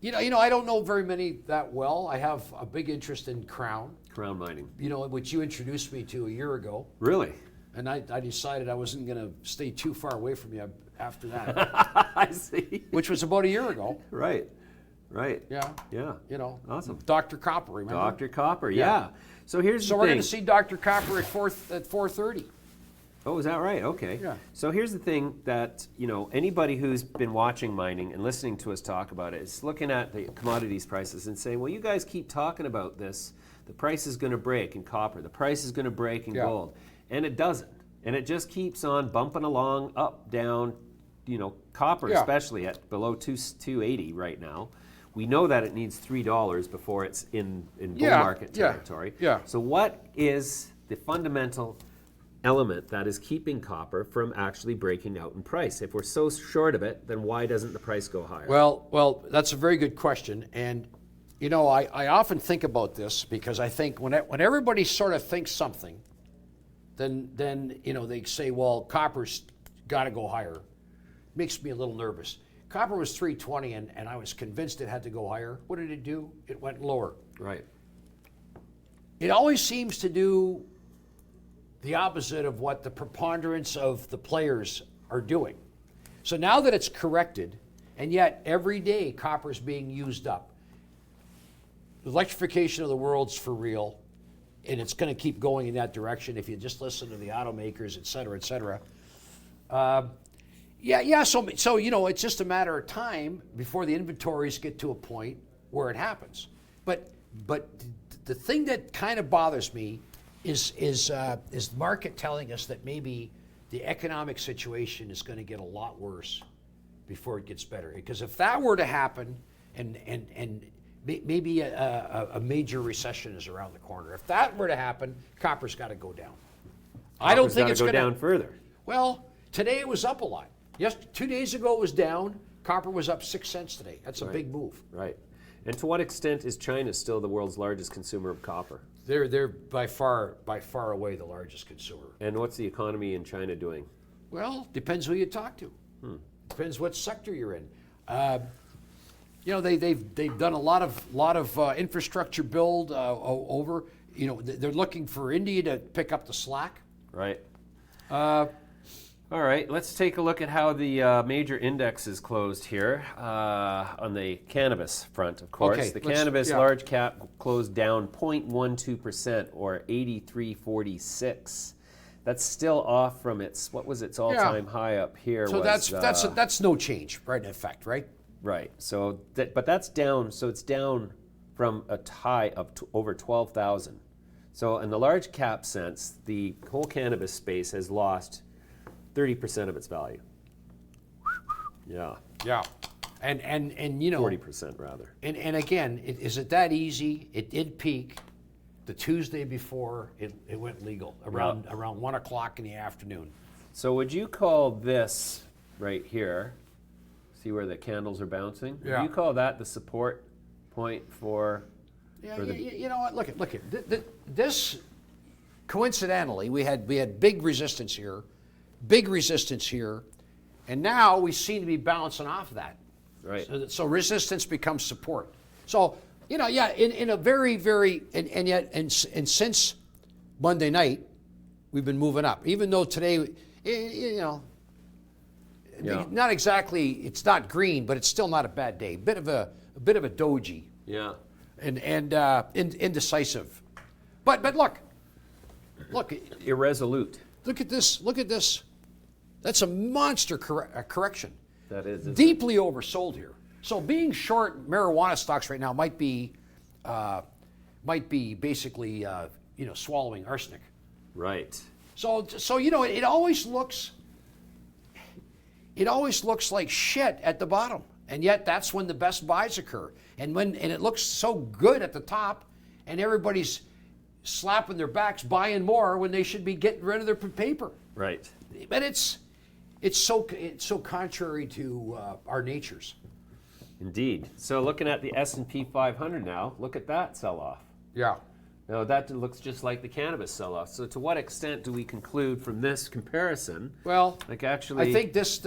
You know, I don't know very many that well. I have a big interest in Crown. Crown Mining. You know, which you introduced me to a year ago. Really? And I decided I wasn't going to stay too far away from you after that. I see. Which was about a year ago. Right. Right. Yeah. Yeah. You know. Awesome. Dr. Copper, remember? Dr. Copper, yeah. So here's So the we're thing. going to see Dr. Copper at 4:30. Oh, is that right? Okay. Yeah. So here's the thing that, anybody who's been watching mining and listening to us talk about it is looking at the commodities prices and saying, well, you guys keep talking about this. The price is going to break in copper. The price is going to break in gold. And it doesn't. And it just keeps on bumping along, up, down, copper especially at below 280 right now. We know that it needs $3 before it's in bull market territory. Yeah. So what is the fundamental element that is keeping copper from actually breaking out in price? If we're so short of it, then why doesn't the price go higher? Well, that's a very good question. And, I often think about this because I think when everybody sort of thinks something, then they say, well, copper's got to go higher. Makes me a little nervous. Copper was 320 and I was convinced it had to go higher. What did it do? It went lower. Right. It always seems to do the opposite of what the preponderance of the players are doing. So now that it's corrected, and yet every day copper's being used up, the electrification of the world's for real, and it's going to keep going in that direction if you just listen to the automakers, et cetera, et cetera. So it's just a matter of time before the inventories get to a point where it happens. But the thing that kind of bothers me is the market telling us that maybe the economic situation is going to get a lot worse before it gets better. Because if that were to happen, and maybe a major recession is around the corner, if that were to happen, copper's got to go down. I don't think it's going to go down further. Well, today it was up a lot. Yes, 2 days ago it was down. Copper was up 6 cents today. That's a big move. Right. And to what extent is China still the world's largest consumer of copper? They're by far away the largest consumer. And what's the economy in China doing? Well, depends who you talk to. Depends what sector you're in. They've done a lot of infrastructure build over. They're looking for India to pick up the slack. Right. All right, let's take a look at how the major indexes closed here on the cannabis front, of course. Okay, the cannabis large cap closed down 0.12% or 83.46. That's still off from its all-time high up here. So that's no change, right? In effect, right? Right. So, but that's down. So it's down from a high of over 12,000. So in the large cap sense, the whole cannabis space has lost 30% of its value. Yeah. Yeah. And 40% rather. And again, is it that easy? It did peak the Tuesday before it went legal, around 1 o'clock in the afternoon. So would you call this right here, see where the candles are bouncing? Yeah. Would you call that the support point for... Yeah, you know what, look at this, coincidentally, we had big resistance here, and now we seem to be bouncing off of that. Right. So resistance becomes support. So, in a very, very, and since Monday night, we've been moving up. Even though today, not exactly, it's not green, but it's still not a bad day. Bit of a doji. Yeah. And indecisive. But look. Irresolute. Look at this. That's a monster correction. That is. Deeply oversold here. So being short marijuana stocks right now might be basically swallowing arsenic. Right. So it always looks like shit at the bottom, and yet that's when the best buys occur. And it looks so good at the top, and everybody's slapping their backs buying more when they should be getting rid of their paper. Right. But it's so contrary to our natures. Indeed. So looking at the S&P 500 now, look at that sell-off. Yeah. Now that looks just like the cannabis sell-off. So to what extent do we conclude from this comparison? Well, actually, I think this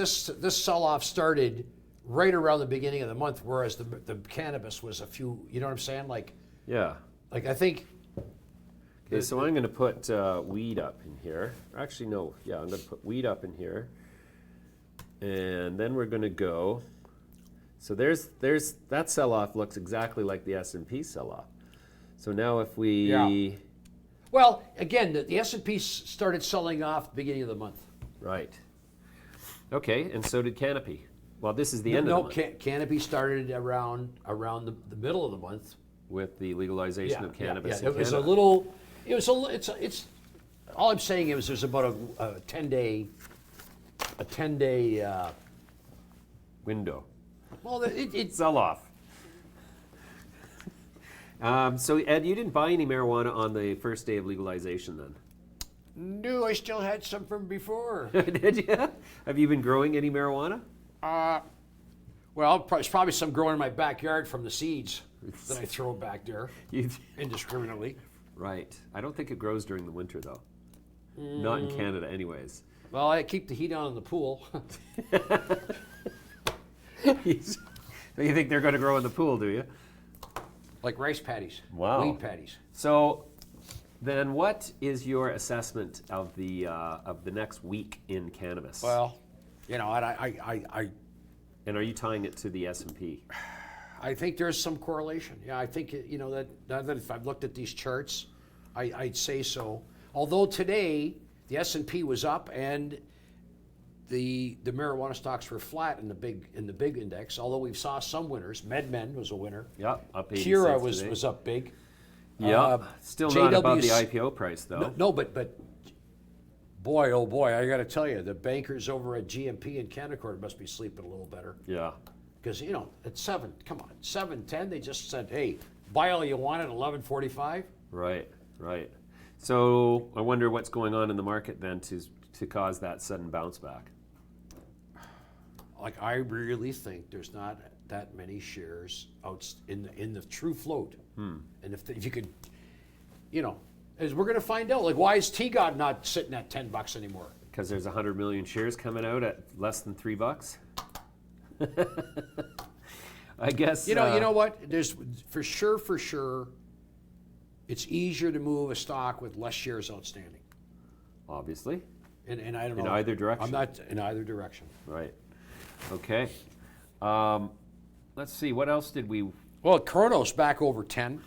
sell-off started right around the beginning of the month, whereas the cannabis was a few. You know what I'm saying? I think. Okay, so I'm going to put weed up in here. Actually, no. Yeah, I'm going to put weed up in here, and then we're going to go. So there's that sell-off looks exactly like the S&P sell-off. So now if we... Yeah. Well, again, the S&P started selling off beginning of the month. Right. Okay, and so did Canopy. Well, this is the end of the month. Canopy started around the middle of the month. With the legalization of cannabis in It was Canada. it's all I'm saying is there's about a 10-day window. Well, it's sell-off. So, Ed, you didn't buy any marijuana on the first day of legalization then? No, I still had some from before. Did you? Have you been growing any marijuana? Well, there's probably some growing in my backyard from the seeds that I throw back there indiscriminately. Right. I don't think it grows during the winter, though. Not in Canada, anyways. Well, I keep the heat on in the pool. You think they're going to grow in the pool, do you? Like rice patties. Wow. Wheat patties. So, then what is your assessment of the next week in cannabis? Well, you know, I and are you tying it to the S&P? I think there's some correlation. Yeah, I think you know that now that if I've looked at these charts, I'd say so. Although today the S&P was up and the marijuana stocks were flat in the big index. Although we saw some winners. MedMen was a winner. Yeah, up 86 CURA today. was up big. Yeah, still not above the IPO price though. No, but boy, oh boy, I got to tell you, the bankers over at GMP and Canaccord must be sleeping a little better. Yeah. Because, you know, at 7:10, they just said, hey, buy all you want at 11:45. Right. So I wonder what's going on in the market then to cause that sudden bounce back. Like, I really think there's not that many shares out in the true float. And if you could, you know, as we're going to find out, like, why is TGOD not sitting at $10 anymore? Because there's 100 million shares coming out at less than $3. I guess. You know what? There's for sure. It's easier to move a stock with less shares outstanding. Obviously. And I don't know. In either direction. I'm not in either direction. Right. Okay. Let's see. What else did we? Well, Kronos back over 10.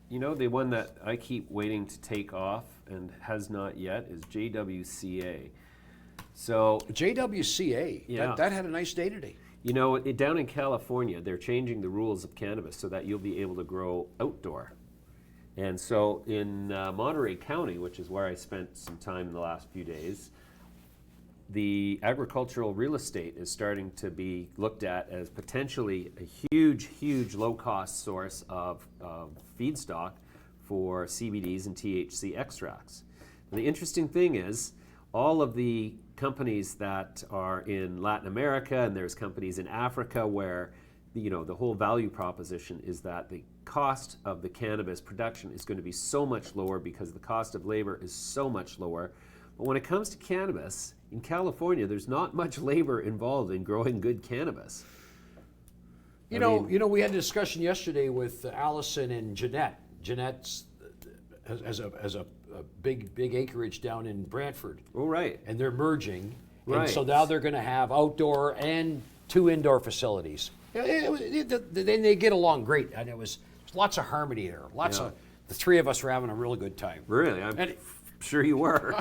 You know, the one that I keep waiting to take off and has not yet is JWCA. So JWCA. Yeah. That had a nice day today. You know, down in California, they're changing the rules of cannabis so that you'll be able to grow outdoor. And so in Monterey County, which is where I spent some time in the last few days, the agricultural real estate is starting to be looked at as potentially a huge low-cost source of feedstock for CBDs and THC extracts. And the interesting thing is, all of the companies that are in Latin America, and there's companies in Africa where the whole value proposition is that the cost of the cannabis production is going to be so much lower because the cost of labor is so much lower. But when it comes to cannabis, in California, there's not much labor involved in growing good cannabis. You know, we had a discussion yesterday with Allison and Jeanette. Jeanette's has a big acreage down in Brantford. Oh, right. And they're merging. Right. And so now they're going to have outdoor and 2 indoor facilities. Then they get along great. And it was lots of harmony there. The 3 of us were having a really good time. Really? I'm sure you were.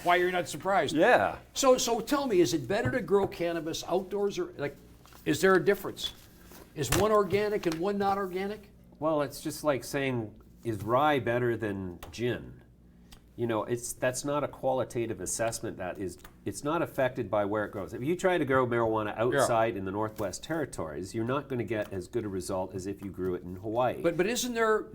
Why you're not surprised? Yeah. So tell me, is it better to grow cannabis outdoors or is there a difference? Is one organic and one not organic? Well, it's just like saying, is rye better than gin? You know, that's not a qualitative assessment. It's not affected by where it grows. If you try to grow marijuana outside in the Northwest Territories, you're not going to get as good a result as if you grew it in Hawaii. But isn't there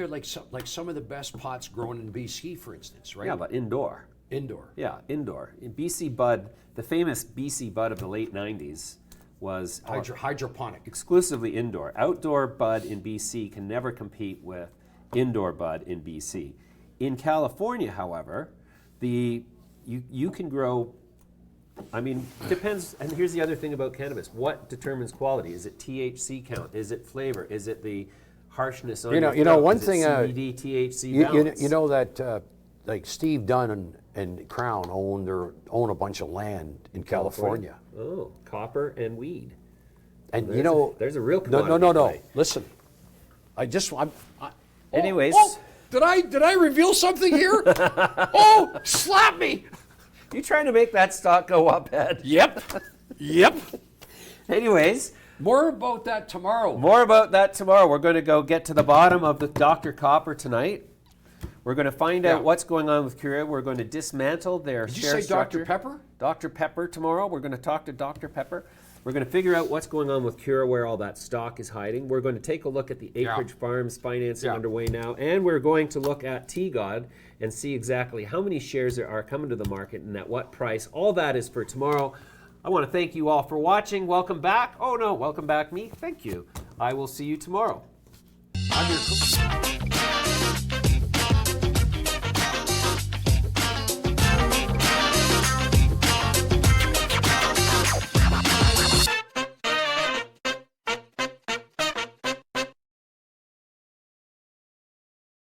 like some of the best pots grown in BC, for instance, right? Yeah, but indoor. Indoor. Yeah, indoor. In BC bud, the famous BC bud of the late 90s was hydroponic. Exclusively indoor. Outdoor bud in BC can never compete with indoor bud in BC. In California, however, you can grow, I mean, depends, and here's the other thing about cannabis. What determines quality? Is it THC count? Is it flavor? Is it the harshness on your throat? One Is thing, it CBD, THC balance? you know that like Steve Dunn and Crown own a bunch of land in California. Oh, copper and weed. And there's a real no. commodity. Listen, Anyways. Did I reveal something here? Oh, slap me! You trying to make that stock go up, Ed? Yep. Anyways. More about that tomorrow. We're going to go get to the bottom of the Dr. Copper tonight. We're going to find out what's going on with CURA. We're going to dismantle their Did you share say structure. Dr. Pepper? Dr. Pepper tomorrow. We're going to talk to Dr. Pepper. We're going to figure out what's going on with CURA, where all that stock is hiding. We're going to take a look at the Acreage Farms financing underway now. And we're going to look at TGOD and see exactly how many shares there are coming to the market and at what price. All that is for tomorrow. I want to thank you all for watching. Welcome back. Oh no, welcome back me. Thank you. I will see you tomorrow. I'm your